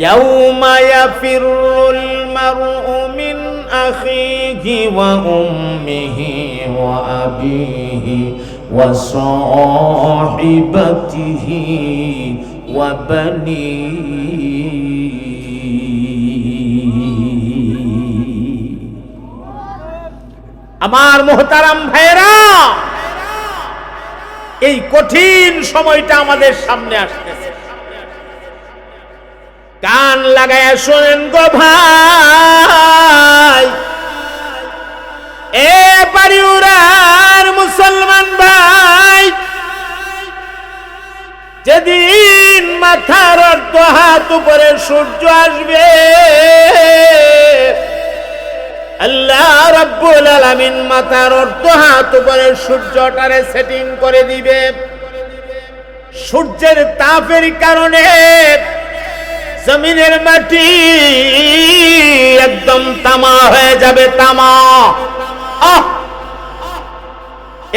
ইয়াউমা ইয়াফিরুল মারউ মিন আখিহি ওয়া উম্মিহি ওয়া আবিহি ওয়া সাহিবাতিহি ওয়া বানিহি। আমার মুহতারাম ভাইরা, এই কঠিন সময়টা আমাদের সামনে আসতেছে। কান লাগায়া শোনেন গো ভাই, এ বাড়িউরার মুসলমান ভাই, যেদিন মাথার অর্ধ হাত উপরে সূর্য আসবে, আল্লাহ রাব্বুল আলামিন মাথার অর্ধ হাত উপরে সূর্যটারে সেটিং করে দিবে। সূর্যের তাপের কারণে জমিনের মাটি একদম তামা হয়ে যাবে, তামা।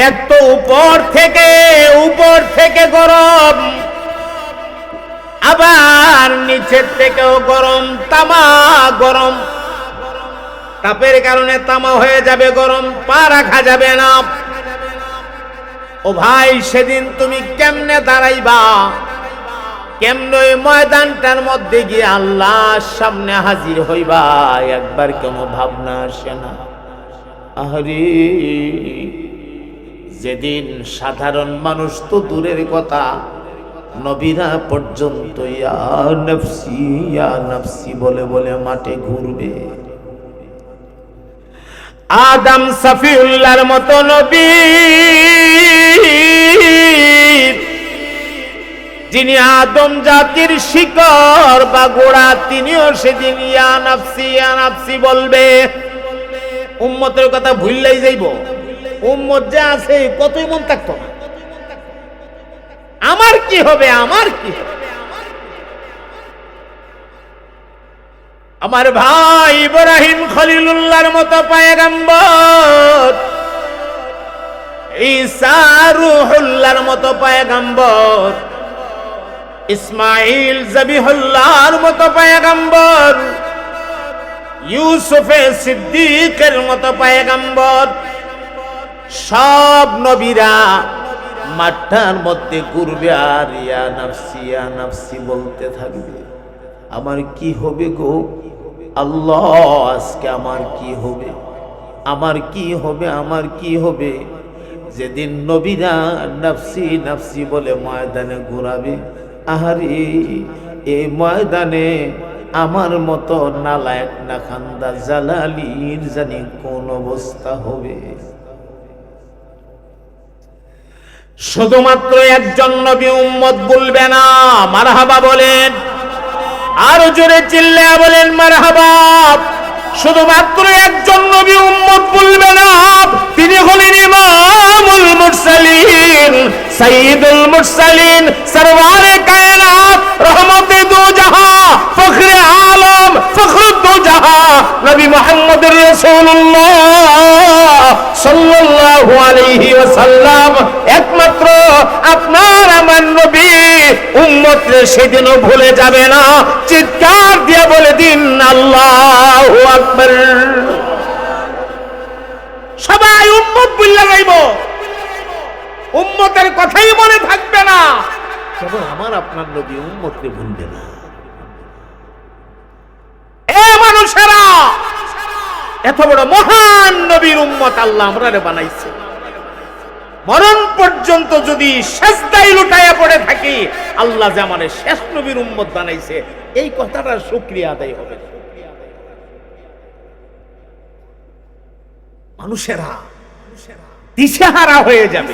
এত উপর থেকে গরম, আবার নিচের থেকেও গরম, তামা গরম। তাপের কারণে তামা হয়ে যাবে, গরম, পা রাখা যাবে না। ও ভাই, সেদিন তুমি কেমনে দাঁড়াইবা? কেমনে ওই ময়দানটার মধ্যে গিয়ে আল্লাহর সামনে হাজির হইবা? একবার কেন ভাবনা আসে না? আরে যেদিন সাধারণ মানুষ তো দূরের কথা, নবীরা পর্যন্ত ইয়া নফসি বলে বলে মাঠে ঘুরবে। আদম সফিউল্লাহর মতো নবী যিনি আদম জাতির শিকড় বা গোড়া, তিনিও সেদিন ইয়া নাফসি বলবে। উম্মতের কথা ভুললেই যাইব। উম্মত যা আছে কতই মন থাকতো না, আমার কি হবে, আমার কি হবে। আমার ভাই ইব্রাহিম খলিলুল্লাহর মতো পয়গম্বর, ঈসা রূহুল্লাহর মতো পয়গম্বর, ইসমাঈল জবিহুল্লাহর মতো পয়গম্বর, ইউসুফ সিদ্দিকের মতো পয়গম্বর, সব নবীরা মাঠটার মধ্যে ঘুরবে আর ইয়া নাফসি বলতে থাকবে। আমার কি হবে গো আল্লাহ, আজকে আমার কি হবে, আমার কি হবে, আমার কি হবে। যেদিন নবীরা নাফসি বলে ময়দানে ঘুরাবে, আহারে এই ময়দানে আমার মতো নালায়েক নাখান্দা জালালির জানি কোন অবস্থা হবে। শুধুমাত্র একজন নবী উম্মত বলবে না, মারহাবা বলেন, আরো জোরে চিল্লায়া বলেন মারহাবা। শুধুমাত্র একজন নবী উম্মত বলবে না, তিনি হলেন ইমামুল মুরসালিন, সাইয়্যিদুল মুরসালিন, সরওয়ারে কায়নাত, রহমতে দু জাহান, ফখরে আলম, ফখরুদ দু জাহান, নবী মুহাম্মদুর রাসূলুল্লাহ সাল্লাল্লাহু আলাইহি ওয়াসাল্লাম। একমাত্র আপনার আমার নবী উম্মতরে সেদিনও ভুলে যাবে না। চিৎকার দিয়ে বলে দিন আল্লাহু আকবার। সবাই উম্মত ভুলে যাইব, উম্মতের কথাই মনে থাকবে না, কেবল আমার আপনার নবী উম্মতকে ভুলবে না। এ মানুষেরা, এত বড় মহান নবীর উম্মত আল্লাহ আমরারে বানাইছে, মরণ পর্যন্ত যদি সেজদায় লুটাইয়া পড়ে থাকি, আল্লাহ যে আমাদের শেষ নবীর উম্মত বানাইছে, এই কথাটার শুকরিয়া আদায় হবে। মানুষেরা দিশেহারা হয়ে যাবে,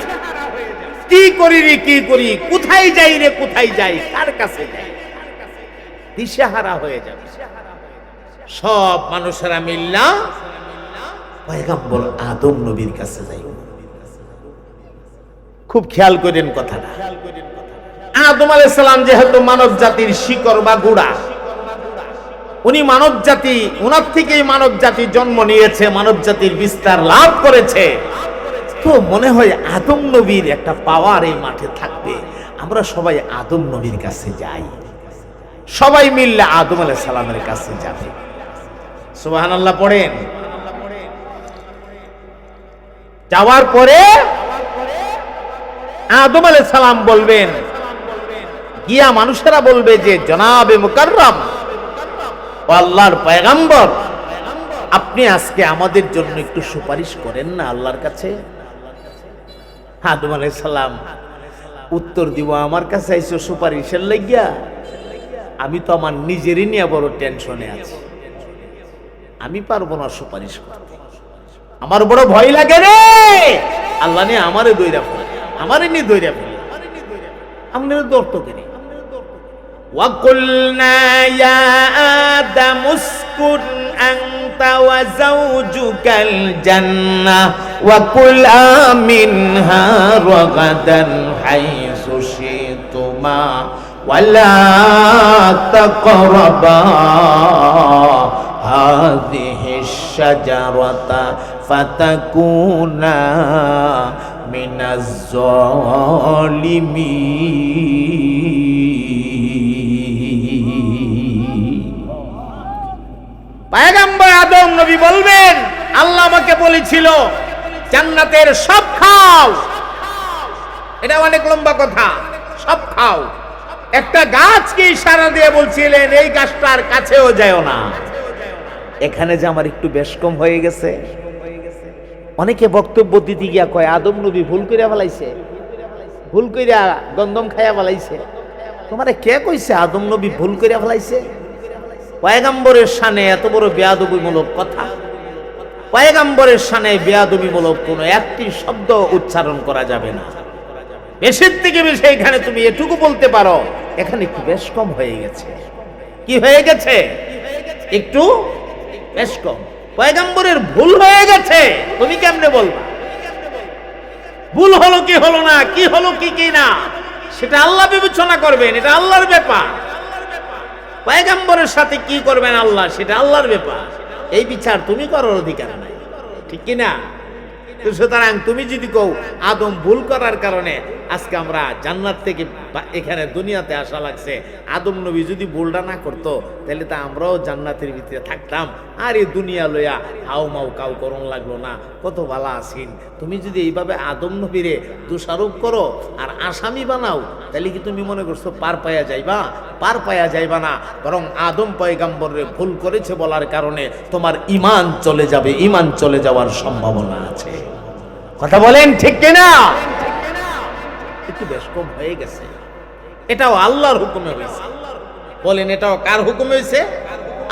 কি করি রে কি করি, কোথায় যাই রে কোথায় যাই, কার কাছে যাই, দিশেহারা হয়ে যাবে। সব মানুষেরা মিল্লা পয়গম্বর আদম নবীর কাছে যাই। খুব খেয়াল করেন কথাটা। আদম আলাইহিস সালাম যেহেতু মানব জাতির শিকড় বা গোড়া, উনি মানব জাতি, ওনার থেকেই মানব জাতি জন্ম নিয়েছে, মানব জাতির বিস্তার লাভ করেছে। তো মনে হয় আদম নবীর একটা পাওয়ার এই মাঠে থাকবে, আমরা সবাই আদম নবীর কাছে যাই, সবাই মিললে আদম আলাইহিস সালামের কাছে যাবে। সুবহানাল্লাহ পড়েন। যাওয়ার পরে আদম আলাইহিস সালাম বলবেন, গিয়া মানুষেরা বলবে যে জনাবে মুকাররম ও আল্লাহর পয়গম্বর, আপনি আজকে আমাদের জন্য একটু সুপারিশ করেন না আল্লাহর কাছে। আদম আলাইহিস সালাম উত্তর দিব, আমার কাছে আইছো সুপারিশের লাগিয়া? আমি তো আমার নিজেরই নিয়ে বড় টেনশনে আছি, আমি পারবো না সুপারিশ করতে, আমার বড় ভয় লাগে রে। আল্লাহ নিয়ে আমারে দইরা ফেলে, আমারে নিয়ে দইরা ফেলে, আমাদের দর্ত কেনে। وَقُلْنَا يَا آدَمُ اسْكُنْ أَنْتَ وَزَوْجُكَ الْجَنَّةَ وَكُلَا مِنْهَا رَغَدًا حَيْثُ شِئْتُمَا وَلَا تَقْرَبَا هَذِهِ الشَّجَرَةَ فَتَكُونَا مِنَ الظَّالِمِينَ। পয়গম্বর আদম নবী বলবেন, আল্লাহ আমাকে বলেছিল জান্নাতের সব খাও। এটা অনেক লম্বা কথা, সব খাও। একটা গাছকে ইশারা দিয়ে বলছিলেন এই গাছটার কাছেও যাও না। এখানে যে আমার একটু বেশ কম হয়ে গেছে। অনেকে বক্তব্য দিতে গিয়া কয় আদম নবী ভুল কইরা ফেলাইছে, ভুল কইরা গন্ধম খাইয়া ফেলাইছে। তোমারে কে কইছে আদম নবী ভুল কইরা ফেলাইছে? পয়গম্বরের শানে এত বড় বেয়াদবিমূলক কথা, পয়গম্বরের শানে বেয়াদবিমূলক কোনো একটি শব্দ উচ্চারণ করা যাবে না। বেশির থেকে বেশি এখানে তুমি এটুকু বলতে পারো, এখানে একটু বেশ কম হয়ে গেছে। কি হয়ে গেছে? একটু বেশ কম। পয়গম্বরের ভুল হয়ে গেছে, তুমি কেমনে বলবা? ভুল হলো কি হলো না, কি হলো কি না, সেটা আল্লাহ বিবেচনা করবেন, এটা আল্লাহর ব্যাপার। পয়গম্বরের সাথে কি করবেন আল্লাহ, সেটা আল্লাহর ব্যাপার। এই বিচার তুমি করার অধিকার নাই, ঠিক কি না? সুতরাং তুমি যদি কও আদম ভুল করার কারণে আজকে আমরা জান্নাত থেকে এখানে দুনিয়াতে আসা লাগছে, আদম নবী যদি ভুলটা না করতো তাহলে তা আমরাও জান্নাতের ভিতরে থাকতাম, আর এই দুনিয়া লইয়া হাউ মাউ কাউ করণ লাগলো না, কত ভালো আছেন। তুমি যদি এইভাবে আদম নবীরে দোষারোপ করো আর আসামি বানাও, তাহলে কি তুমি মনে করছো পার পায়া যাইবা? পার পায়া যাইবা না, বরং আদম পয়গম্বরে ভুল করেছে বলার কারণে তোমার ঈমান চলে যাবে, ঈমান চলে যাওয়ার সম্ভাবনা আছে। কথা বলেন ঠিক কিনা? একটু বেশ কম হয়ে গেছে, এটাও আল্লাহর হুকুমে হয়েছে। বলেন এটাও কার হুকুমে হয়েছে?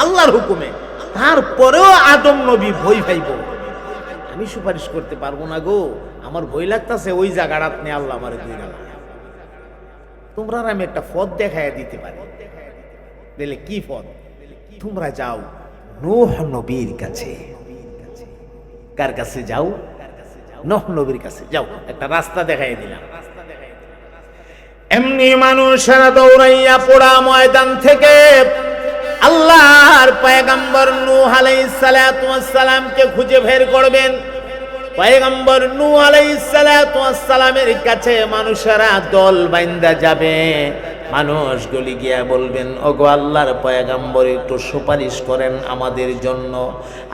আল্লাহর হুকুমে। তারপরেও আদম নবী ভয় পাইব, আমি সুপারিশ করতে পারবো না গো, আমার ভয় লাগতেছে, ওই জায়গাটা নিয়ে আল্লাহ আমার দুই গেল। তোমরা আমি একটা পথ দেখাইয়া দিতে পারি। বলে কি পথ? তোমরা যাও নূহ নবীর কাছে। কার কাছে যাও? নূহ নবীর কাছে যাও, একটা রাস্তা দেখাই দিলাম। এমনি মানুষেরা দৌড়াইয়া পোড়া ময়দান থেকে আল্লাহর পয়গম্বর নূহ আলাইহিস সালাতু ওয়াস সালামকে খুঁজে বের করবেন। পয়গম্বর নূহ আলাইহিস সালাতু ওয়াস সালামের কাছে মানুষেরা দল বাইন্দা যাবে। মানুষগুলি গিয়া বলবেন, ওগো আল্লাহর পয়গম্বর একটু সুপারিশ করেন আমাদের জন্য,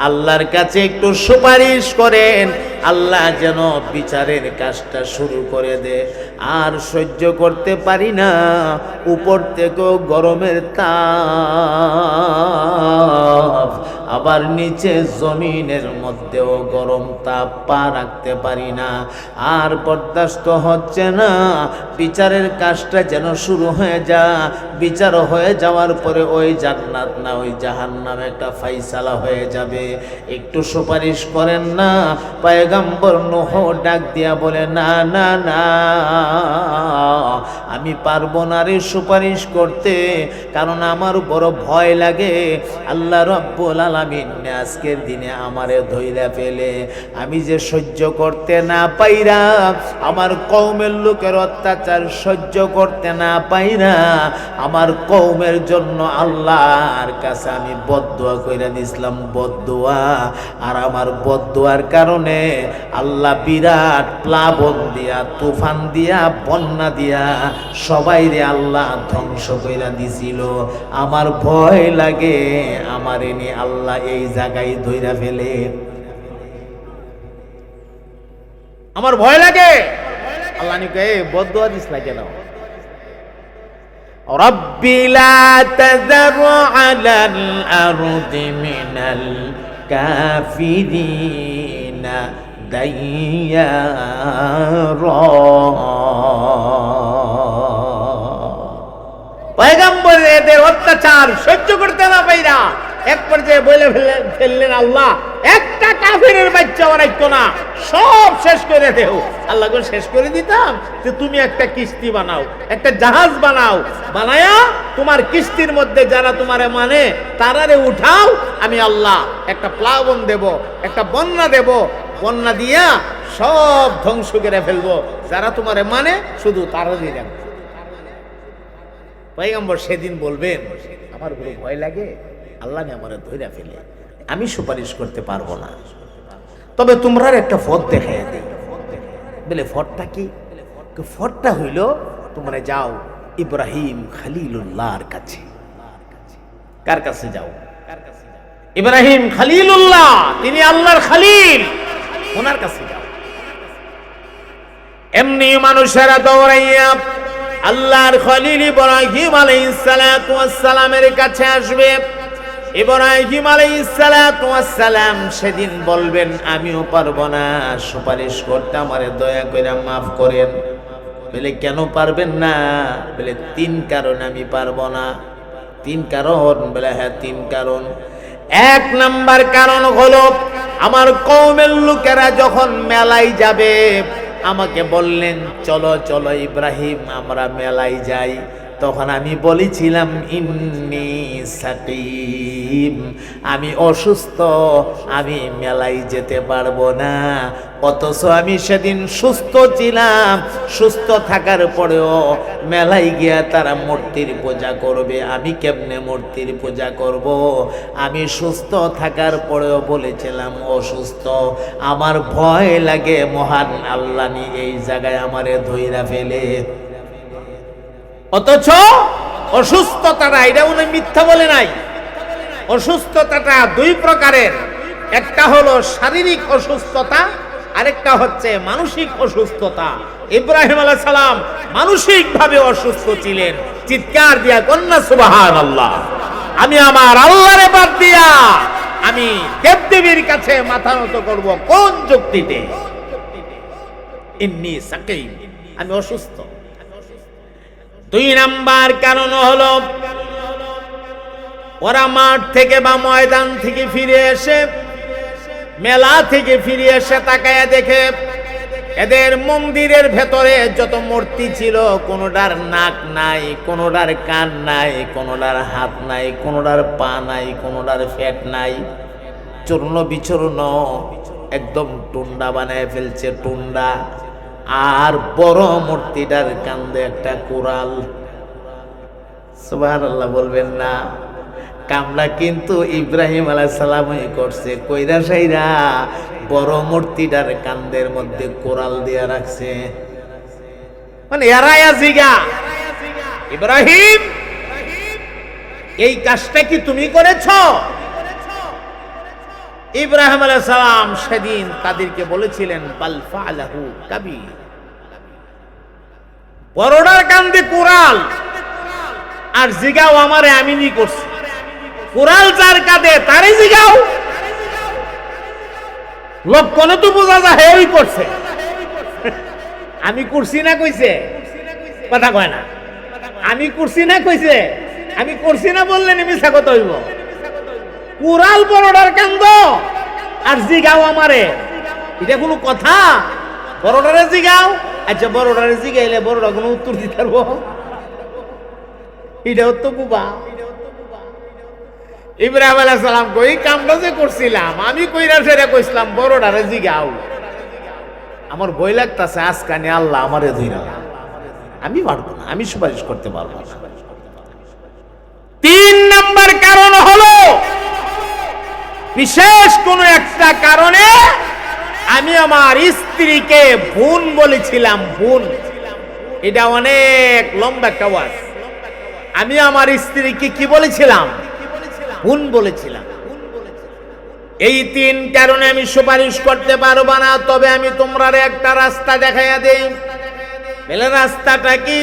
আল্লাহর কাছে একটু সুপারিশ করেন, আল্লাহ যেন বিচারের কাজটা শুরু করে দে। আর সহ্য করতে পারি না, উপর থেকেও গরমের তাপ, আবার নিচে জমিনের মধ্যেও গরম তাপ, পা রাখতে পারি না, আর বরদাস্ত হচ্ছে না, বিচারের কাজটা যেন শুরু হয়ে যা। বিচার হয়ে যাওয়ার পরে ওই জান্নাত না ওই জাহান্নাম একটা ফাইসালা হয়ে যাবে, একটু সুপারিশ করেন না। পয়গম্বর নূহ ডাক দিয়া বলে, না না না, আমি পারবো না রে সুপারিশ করতে, কারণ আমার বড় ভয় লাগে। আল্লাহ রাব্বুল আলামিন আজকের দিনে আমারে ধইরা ফেলে, আমি যে সহ্য করতে না পাইরা, আমার কওমের লোকের অত্যাচার সহ্য করতে না পাইরা, আমার কওমের জন্য আল্লাহর কাছে আমি বদদুয়া কইরা দিছিলাম, বদদুয়া। আর আমার বদদুয়ার কারণে আল্লাহ বিরাট প্লাবন দিয়া, তুফান দিয়া, বন্যা দিয়া সবাইরে আল্লাহ ধ্বংস কইরা দিছিল। আমার ভয় লাগে, আমার এনে আল্লাহ এই জায়গায় ধইরা ফেলে, আমার ভয় লাগে। আল্লাহ নিকে বদদুয়া দিস না কেন? রব্বি লা তাযার আলাল আরদি মিনাল কাফিরিনা দাইয়ারা। পয়গম্বর এদের অত্যাচার সহ্য করতে না পাইরা এক পর্যায়ে বলে ফেললেন, আল্লাহ একটা কাফিরের বাচ্চা বানাইতো না, সব শেষ করে দেও। আল্লাহ শেষ করে দিতাম যে তুমি একটা কিস্তি বানাও, একটা জাহাজ বানাও, বানায়া তোমার কিস্তির মধ্যে যারা তোমারে মানে তারারে উঠাও, আমি আল্লাহ একটা প্লাবন দেব, একটা বন্যা দেব, বন্যা দিয়া সব ধ্বংস করে ফেলবো, যারা তোমারে মানে শুধু তারারই দেব। পয়গম্বর সেদিন বলবেন, আমার বড় ভয় লাগে, আল্লাহ আমার ধইরা ফেলে, আমি সুপারিশ করতে পারবো না, তবে তোমরা একটা ফট দেখাই দেই। বলে ফটটা কি? ফটটা হইল, তোমরা যাও ইব্রাহিম খলিলুল্লাহর কাছে। কার কাছে যাও? ইব্রাহিম খলিলুল্লাহ, তিনি আল্লাহর খলিল, ওনার কাছে যাও। এমনি মানুষেরা দৌড়াইয়া আল্লাহর খলিল ইব্রাহিম আলাইহিস সালাতু ওয়াস সালামের কাছে আসবে। ইব্রাহিম আলাইহিস সালাতু ওয়াস সালাম সেদিন বলবেন, আমিও পারবো না সুপারিশ করতে, আমারে দয়া করে মাফ করেন। বলে কেন পারবেন না? বলে 3 কারণ আমি পারবো না। 3 কারণ? বলে হ্যাঁ 3 কারণ। 1 নাম্বার কারণ হলো, আমার কওমের লোকেরা যখন মেলায় যাবে, আমাকে বললেন চলো চলো ইব্রাহিম আমরা মেলায় যাই। তখন আমি বলেছিলাম ইন্নী সাকিম, আমি অসুস্থ, আমি মেলায় যেতে পারবো না। অথচ আমি সেদিন সুস্থ ছিলাম। সুস্থ থাকার পরেও মেলায় গিয়া তারা মূর্তির পূজা করবে, আমি কেমনে মূর্তির পূজা করব? আমি সুস্থ থাকার পরেও বলেছিলাম অসুস্থ, আমার ভয় লাগে মহান আল্লাহ নি এই জায়গায় আমারে ধইরা ফেলে। অথচ অসুস্থতাটা, এটা উনি মিথ্যা বলে নাই। অসুস্থতাটা দুই প্রকারের, একটা হলো শারীরিক অসুস্থতা, আরেকটা হচ্ছে মানসিক অসুস্থতা। ইব্রাহিম আলাইহিস সালাম মানসিক ভাবে অসুস্থ ছিলেন। চিৎকার দিয়া কন্যা সুবহানাল্লাহ। আমি আমার আল্লাহরে বাদ দিয়া আমি দেবদেবীর কাছে মাথা নত করব কোন যুক্তিতে? ইন্নী সাকিম, আমি অসুস্থ। দুই নাম্বার কারণ হলো ওরা মাঠ থেকে বা ময়দান থেকে ফিরে এসে, মেলা থেকে ফিরে এসে তাকায়া দেখে এদের মন্দিরের ভেতরে যত মূর্তি ছিল কোনোটার নাক নাই, কোনোটার কান নাই, কোনোটার হাত নাই, কোনোটার পা নাই, কোনোটার পেট নাই, চূর্ণ বিচূর্ণ, একদম টুন্ডা বানায় ফেলছে, টুন্ডা। আর বড় মূর্তিটার কান্দে একটা কোরাল। সুবহানাল্লাহ বলবেন না? কামলা কিন্তু ইব্রাহিম আলাইহিস সালামই করছে। কইরা সাইরা বড় মূর্তিটার কান্দের মধ্যে কোরাল দিয়া রাখছে। মানে এরায়া জিগা, ইব্রাহিম এই কাজটা কি তুমি করেছো? ইব্রাহিম আলাইহিস সালাম সেদিন তাদেরকে বলেছিলেন বাল ফাআলাহু কাবীর, বড়টার কান্দে কোরাল আর জিগাও আমারে আমি নি করছি। কোরাল যার কাঁদে তারে জিগাও, লক্ষণে তো বোঝা যায় হেই করছে। আমি করছি না কইছে, কথা কয় না। আমি করছি না কইছে, আমি করছি না বললে মিছা কথা হইব। কোরাল বড়টার কান্দ আর জিগাও আমারে, এটা কোনো কথা? বড়টারে জিগাও, আচ্ছা বড়টারে জিগাইলে বড়টা কোনো উত্তর দিতে পারবো? এটাও তো বুবা। ইব্রাহিম আলাইহিস সালাম কই কামটা যে করছিলাম আমি কইরা সেটা কইছিলাম বড়টারে জিগাও। আমার ভয় লাগতাছে আজকানে আল্লাহ আমারে ধইরা, আমি পারবো না, আমি সুপারিশ করতে পারবো না। তিন নাম্বার কারণ হলো বিশেষ কোন একটা কারণে আমি আমার স্ত্রীকে বোন বলেছিলাম। বোন, এটা অনেক লম্বা একটা ওয়াজ। আমি আমার স্ত্রীকে কি বলেছিলাম? বোন বলেছিলাম। এই তিন কারণে আমি সুপারিশ করতে পারবো না। তবে আমি তোমরা একটা রাস্তা দেখাইয়া দেই। বলে রাস্তাটা কি?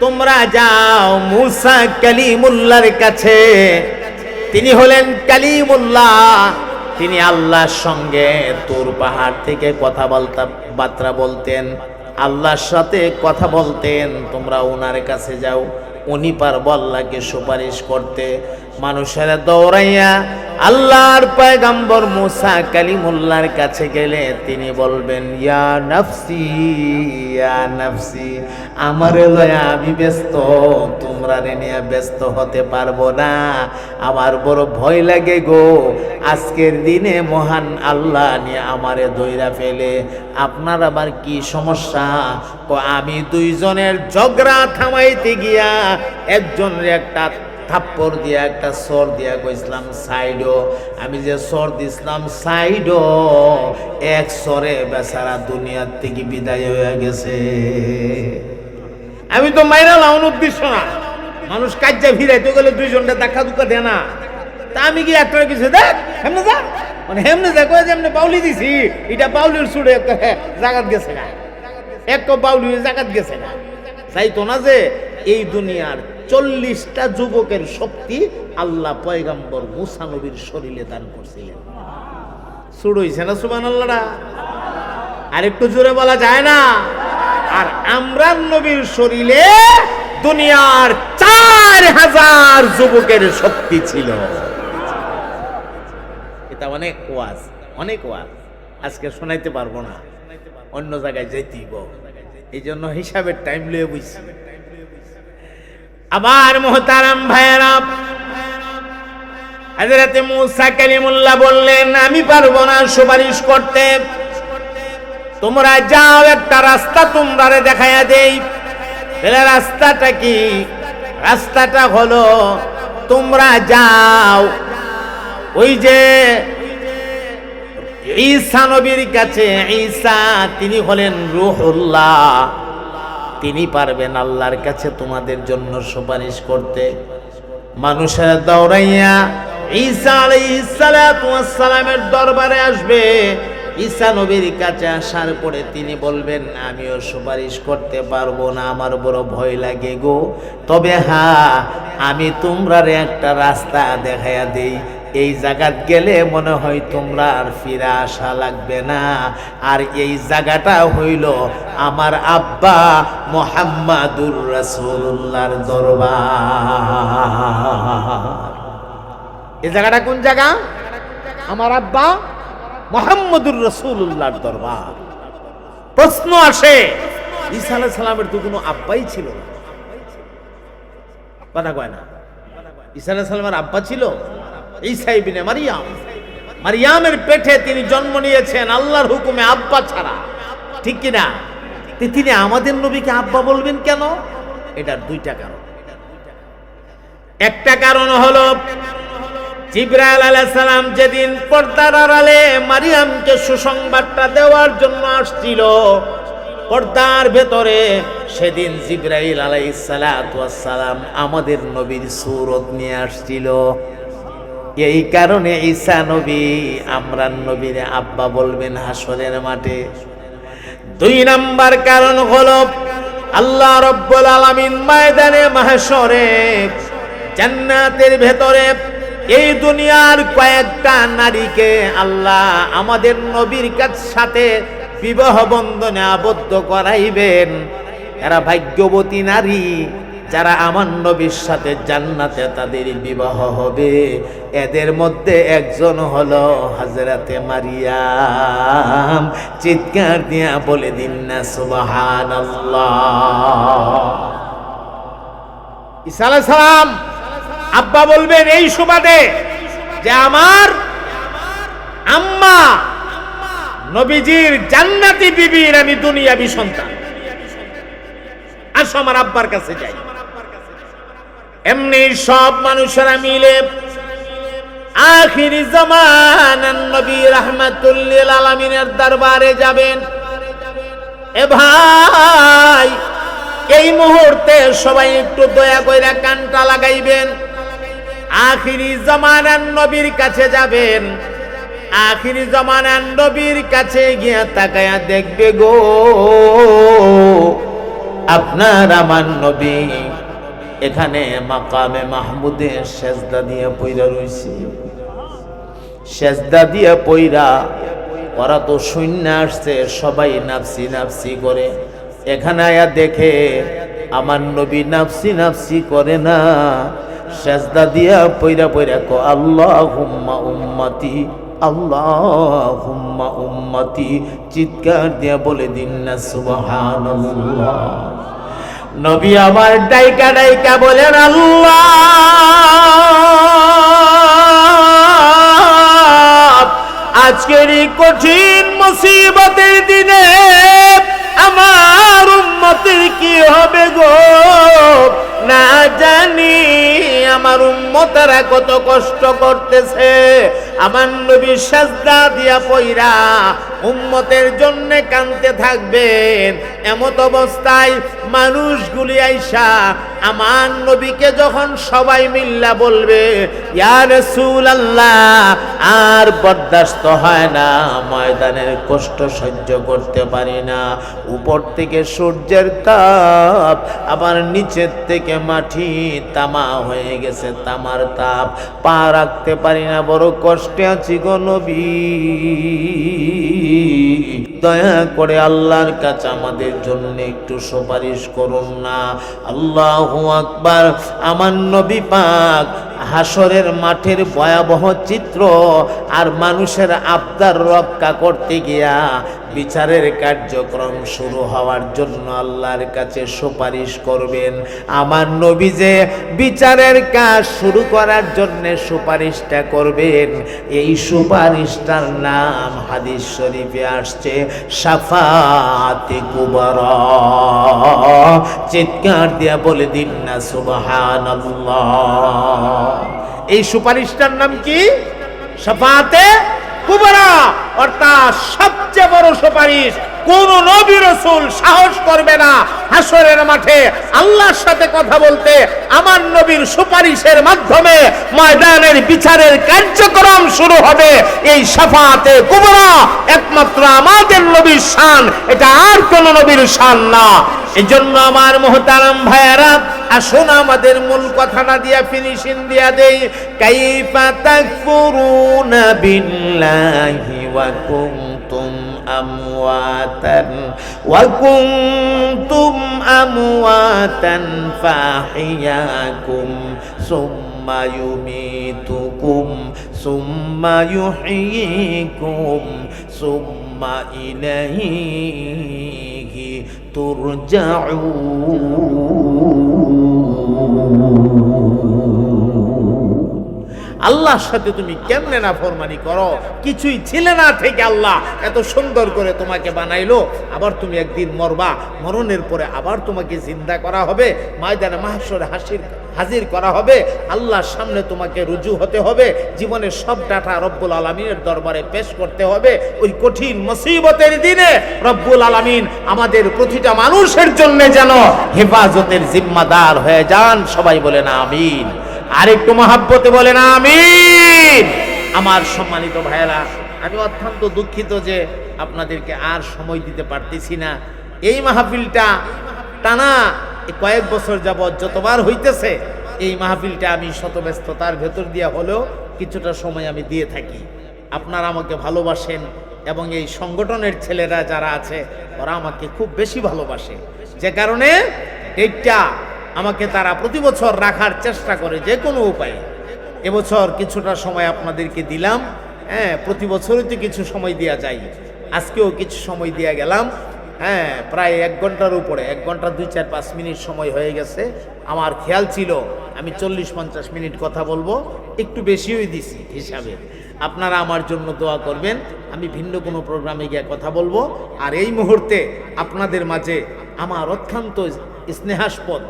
তোমরা যাও মুসা কালিমুল্লাহর কাছে। তিনি হলেন কালিমুল্লাহ, তিনি আল্লাহর সঙ্গে তুর পাহাড় থেকে কথাবার্তা বলতেন, আল্লাহর সাথে কথা বলতেন। তোমরা ওনার কাছে যাও, উনি পারবো আল্লাহকে সুপারিশ করতে। মানুষেরা দৌড়াইয়া আল্লাহর পয়গম্বর মুসা কালিমুল্লাহর কাছে গেলে তিনি বলবেন ইয়া নাফসি ইয়া নাফসি, আমারে লয়া আমি ব্যস্ত, তোমরা রে নিয়ে ব্যস্ত হতে পারবো না। আমার বড় ভয় লাগে গো, আজকের দিনে মহান আল্লাহ নিয়ে আমারে দইরা ফেলে। আপনার আবার কি সমস্যা? আমি দুইজনের ঝগড়া থামাইতে গিয়া একজনের একটা থাপ্পড় দিয়া একটা সর দিয়া কইছিলাম সাইডো। আমি যে সর দিছিলাম সাইডো, এক সরে বেচারা দুনিয়ার থেকে বিদায় হয়ে গেছে। আমি তো মাইরা লাউন উদ্দেশ্য না, মানুষ কাজ্জা ফিরাইতে গেলে দুইজনটা দেখা দুকা দেয় না। তা আমি কি একটা কিছু দেখ হেমনে যা, মানে হেমনে যা কয়ে যে এমনি বাউলি দিছি, এটা বাউলির সুরে একটা জাগাত গেছে না, এক বাউলি জাগাত গেছে না। যাইতো না যে এই দুনিয়ার 40টা যুবকের শক্তি আল্লাহ পয়গম্বর মুসা নবীর শরীরে দান করছিলেন। সুর হইছে না সুবহানাল্লাহ? আর একটু জোরে বলা যায় না? আর আমরা নবীর শরীরে দুনিয়ার 4000 যুবকের শক্তি ছিল। এটা অনেক ওয়াজ, অনেক ওয়াজ, আজকে শোনাইতে পারবো না। অন্য জায়গায় যাইতেইব, এই জন্য হিসাবের টাইম লয়ে বুঝছি। আবার মুহতারাম ভাইয়েরা, হযরতে মূসা কালিমুল্লাহ বললেন, আমি পারবো না সুপারিশ করতে, তোমরা যাও, একটা রাস্তা তোমরারে দেখাইয়া দেই। তাহলে রাস্তাটা কি? রাস্তাটা হলো তোমরা যাও ওই যে ঈসা নবীর কাছে। ঈসা তিনি হলেন রূহুল্লাহ, তিনি পারবেন আল্লাহর কাছে তোমাদের জন্য সুপারিশ করতে। মানুষের দৌড়াইয়া ঈসা আলাইহিস সালাতু ওয়াস সালামের দরবারে আসবে। ঈসা নবীর কাছে আসার পরে তিনি বলবেন, আমিও সুপারিশ করতে পারবো না, আমার বড় ভয় লাগে গো, তবে হ্যাঁ আমি তোমরারে একটা রাস্তা দেখাইয়া দেই, এই জায়গাত গেলে মনে হয় তোমরা আর ফিরে আসা লাগবে না। আর এই জায়গাটা হইল আমার আব্বা মুহাম্মাদুর রাসূলুল্লাহর দরবার। এই জায়গাটা কোন জায়গা? আমার আব্বা মুহাম্মাদুর রাসূলুল্লাহর দরবার। প্রশ্ন আসে, ঈসা আলাইহিস সালামের তো কোনো আব্বাই ছিল না, কথা কয় না? ঈসা আলাইহিস সালামের আব্বা ছিল ঈসা ইবনে মারইয়াম। মারইয়ামের পেটে তিনি জন্ম নিয়েছেন আল্লাহর হুকুমে, আব্বা ছাড়া, ঠিক কি না? তিনি আমাদের নবীকে আব্বা বলবেন কেন? এটার দুইটা কারণ। একটা কারণ হলো জিবরাইল আলাইহিস সালাম যেদিন পর্দার আড়ালে মারইয়ামকে সুসংবাদটা দেওয়ার জন্য আসছিল পর্দার ভেতরে, সেদিন জিবরাইল আলাইহিস সালাতু ওয়াস সালাম আমাদের নবীর সূরত নিয়ে আসছিল। এই কারণে ঈসা নবী আমরান নবীর আব্বা বলবেন হাসরের মাঠে। দুই নাম্বার কারণ হলো আল্লাহ রাব্বুল আলামিন ময়দানে মাহশরে জান্নাতের ভেতরে এই দুনিয়ার কয়েকটা নারীকে আল্লাহ আমাদের নবীর সাথে বিবাহ বন্ধনে আবদ্ধ করাইবেন। এরা ভাগ্যবতী নারী, যারা আমার নবীর সাথে জান্নাতে তাদের বিবাহ হবে। এদের মধ্যে একজন হলো হযরতে মারইয়াম। চিৎকার দিয়া বলে দিন না সুবহানাল্লাহ। ঈসা আলাইহিস সালাম আব্বা বলবেন এই সুবাদে যে আমার আম্মা নবীজির জান্নাতি বিবির আমি দুনিয়াবি সন্তান, আসো আমার আব্বার কাছে যাই। এমনি সব মানুষেরা মিলে আখিরি জামানার নবী রাহমাতুল লিল আলামিনের দরবারে যাবেন। এ ভাই, এই মুহূর্তে সবাই একটু দয়া কইরা কানটা লাগাইবেন। আখিরি জামানার নবীর কাছে যাবেন। আখিরি জামানার নবীর কাছে গিয়া তাকায়া দেখবে গো, আপনার আমার নবী এখানে মাকামে মাহমুদে সেজদা দিয়ে পইরা রইছে। সেজদা দিয়ে পইরা ওরা তো শূন্য আসছে, সবাই নাফসি নাফসি করে। এখানে আয়া দেখে আমার নবী নাফসি নাফসি করে না, সেজদা দিয়া পইরা পইরা কো আল্লাহুম্মা উম্মতি, আল্লাহুম্মা উম্মতি। চিৎকার দিয়া বলে দিন না সুবহানাল্লাহ। নবী আমার ডাইকা ডাইকা বলেন আল্লাহ, আজকের এই কঠিন মুসিবতের দিনে আমার উম্মতের কি হবে গো, না জানি আমার উম্মতেরা কত কষ্ট করতেছে। আমার নবী সাজদা দিয়া পইরা উম্মতের জন্য কাঁদতে থাকবেন। এমত অবস্থায় মানুষগুলি আইসা আমার নবীকে যখন সবাই মিল্লা বলবে ইয়া রাসূলুল্লাহ, আর বরদাস্ত হয় না, ময়দানের কষ্ট সহ্য করতে পারি না। উপর থেকে সূর্যের তাপ, আবার নিচের থেকে মাটি তামা হয়ে গেছে, তামার তাপ, পা রাখতে পারি না, বড় কষ্টে আছি গো নবী। দয়া করে আল্লাহর কাছে আমাদের জন্য একটু সুপারিশ করুন না। আল্লাহু আকবার। আমার নবী পাক হাসরের মাঠের ভয়াবহ চিত্র আর মানুষের আবদার রক্ষা করতে গিয়া বিচারের কার্যক্রম শুরু হওয়ার জন্য আল্লাহর কাছে সুপারিশ করবেন। আমার নবী যে বিচারের কাজ শুরু করার জন্য সুপারিশটা করবেন, এই সুপারিশটার নাম হাদিস শরীফে আসছে শাফাআতে কুবরা। চিৎকার দিয়া বলে দিন না সুবহানাল্লাহ। এই সুপারিশটার নাম কি? শাফাআতে কুবরা, অর্থাৎ সবচেয়ে বড় সুপারিশ। কোন নবী রাসূল সাহস করবে না হাসরের মাঠে আল্লাহর সাথে কথা বলতে। আমার নবীর সুপারিশের মাধ্যমে ময়দানের বিচারের কার্যক্রম শুরু হবে। এই শাফাআতে কুবরা একমাত্র আমাদের নবীর শান, এটা আর কোন নবীর শান না। এজন্য আমার মুহতারাম ভাইয়েরা, আসুন আমাদের মূল কথাটা দিয়া ফিনিশিং দিয়া দেই। কাইফা তাকফুরুনা বিল্লাহি ওয়া কুনতুম আমওয়াতান ফাহিয়াকুম সুম্মা ইউমীতুকুম সুম্মা ইউহয়িকুম সুম্মা ইলাইহি আল্লাহর সাথে তুমি কেমনে নাফরমানি করো? কিছুই ছিলে না থেকে আল্লাহ এত সুন্দর করে তোমাকে বানাইলো। আবার তুমি একদিন মরবা, মরণের পরে আবার তোমাকে জিন্দা করা হবে, ময়দানে মাহশরে হাজির করা হবে, আল্লাহর সামনে তোমাকে রুজু হতে হবে, জীবনের সব ডাটা রব্বুল আলামিনের দরবারে পেশ করতে হবে। ওই কঠিন মুসিবতের দিনে রব্বুল আলামিন আমাদের প্রতিটা মানুষের জন্য যেন হেফাজতের জিম্মাদার হয়ে যান। সবাই বলেন আমিন। আরেকটু মহাব্বতে বলেন আমিন। আমার সম্মানিত ভাইয়েরা, আমি অত্যন্ত দুঃখিত যে আপনাদেরকে আর সময় দিতে পারতেছি না। এই মাহফিলটা টানা কয়েক বছর যাবৎ যতবার হইতেছে, এই মাহফিলটা আমি শত ব্যস্ততার ভেতর দিয়ে হলেও কিছুটা সময় আমি দিয়ে থাকি। আপনারা আমাকে ভালোবাসেন এবং এই সংগঠনের ছেলেরা যারা আছে ওরা আমাকে খুব বেশি ভালোবাসে, যে কারণে এইটা আমাকে তারা প্রতি বছর রাখার চেষ্টা করে যে কোনো উপায়ে। এবছর কিছুটা সময় আপনাদেরকে দিলাম। প্রতি বছরই তো কিছু সময় দেওয়া যায়, আজকেও কিছু সময় দিয়ে গেলাম। প্রায় 1 ঘন্টার উপরে, 1 ঘন্টা 2-4-5 মিনিট সময় হয়ে গেছে। আমার খেয়াল ছিল আমি 40-50 মিনিট কথা বলবো, একটু বেশিই দিছি হিসাবে। আপনারা আমার জন্য দোয়া করবেন, আমি ভিন্ন কোনো প্রোগ্রামে গিয়ে কথা বলবো। আর এই মুহূর্তে আপনাদের মাঝে আমার অত্যন্ত স্নেহাস্পদ,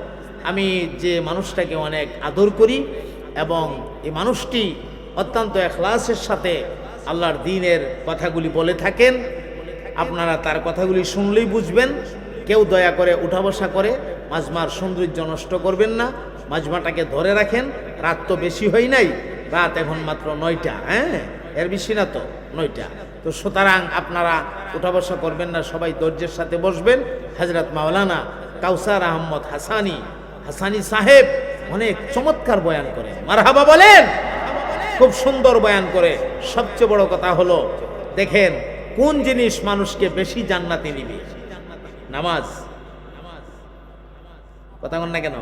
আমি যে মানুষটাকে অনেক আদর করি এবং এই মানুষটি অত্যন্ত ইখলাসের সাথে আল্লাহর দ্বীনের কথাগুলি বলে থাকেন। আপনারা তার কথাগুলি শুনলেই বুঝবেন। কেউ দয়া করে উঠা বসা করে মাজমার সৌন্দর্য নষ্ট করবেন না, মাজমাটাকে ধরে রাখেন। রাত তো বেশি হয় নাই, রাত এখন মাত্র 9টা, এর বেশি না তো 9টা। তো সুতরাং আপনারা উঠা বসা করবেন না, সবাই ধৈর্যের সাথে বসবেন। হযরত মাওলানা কাউসার আহমদ হাসানি সাহেব অনেক চমৎকার বয়ান করে, মারহাবা বলেন, খুব সুন্দর বয়ান করে। সবচেয়ে বড় কথা হলো, দেখেন কোন জিনিস মানুষকে বেশি জান্নাতে নিবে? নামাজ। কথা বল না কেন?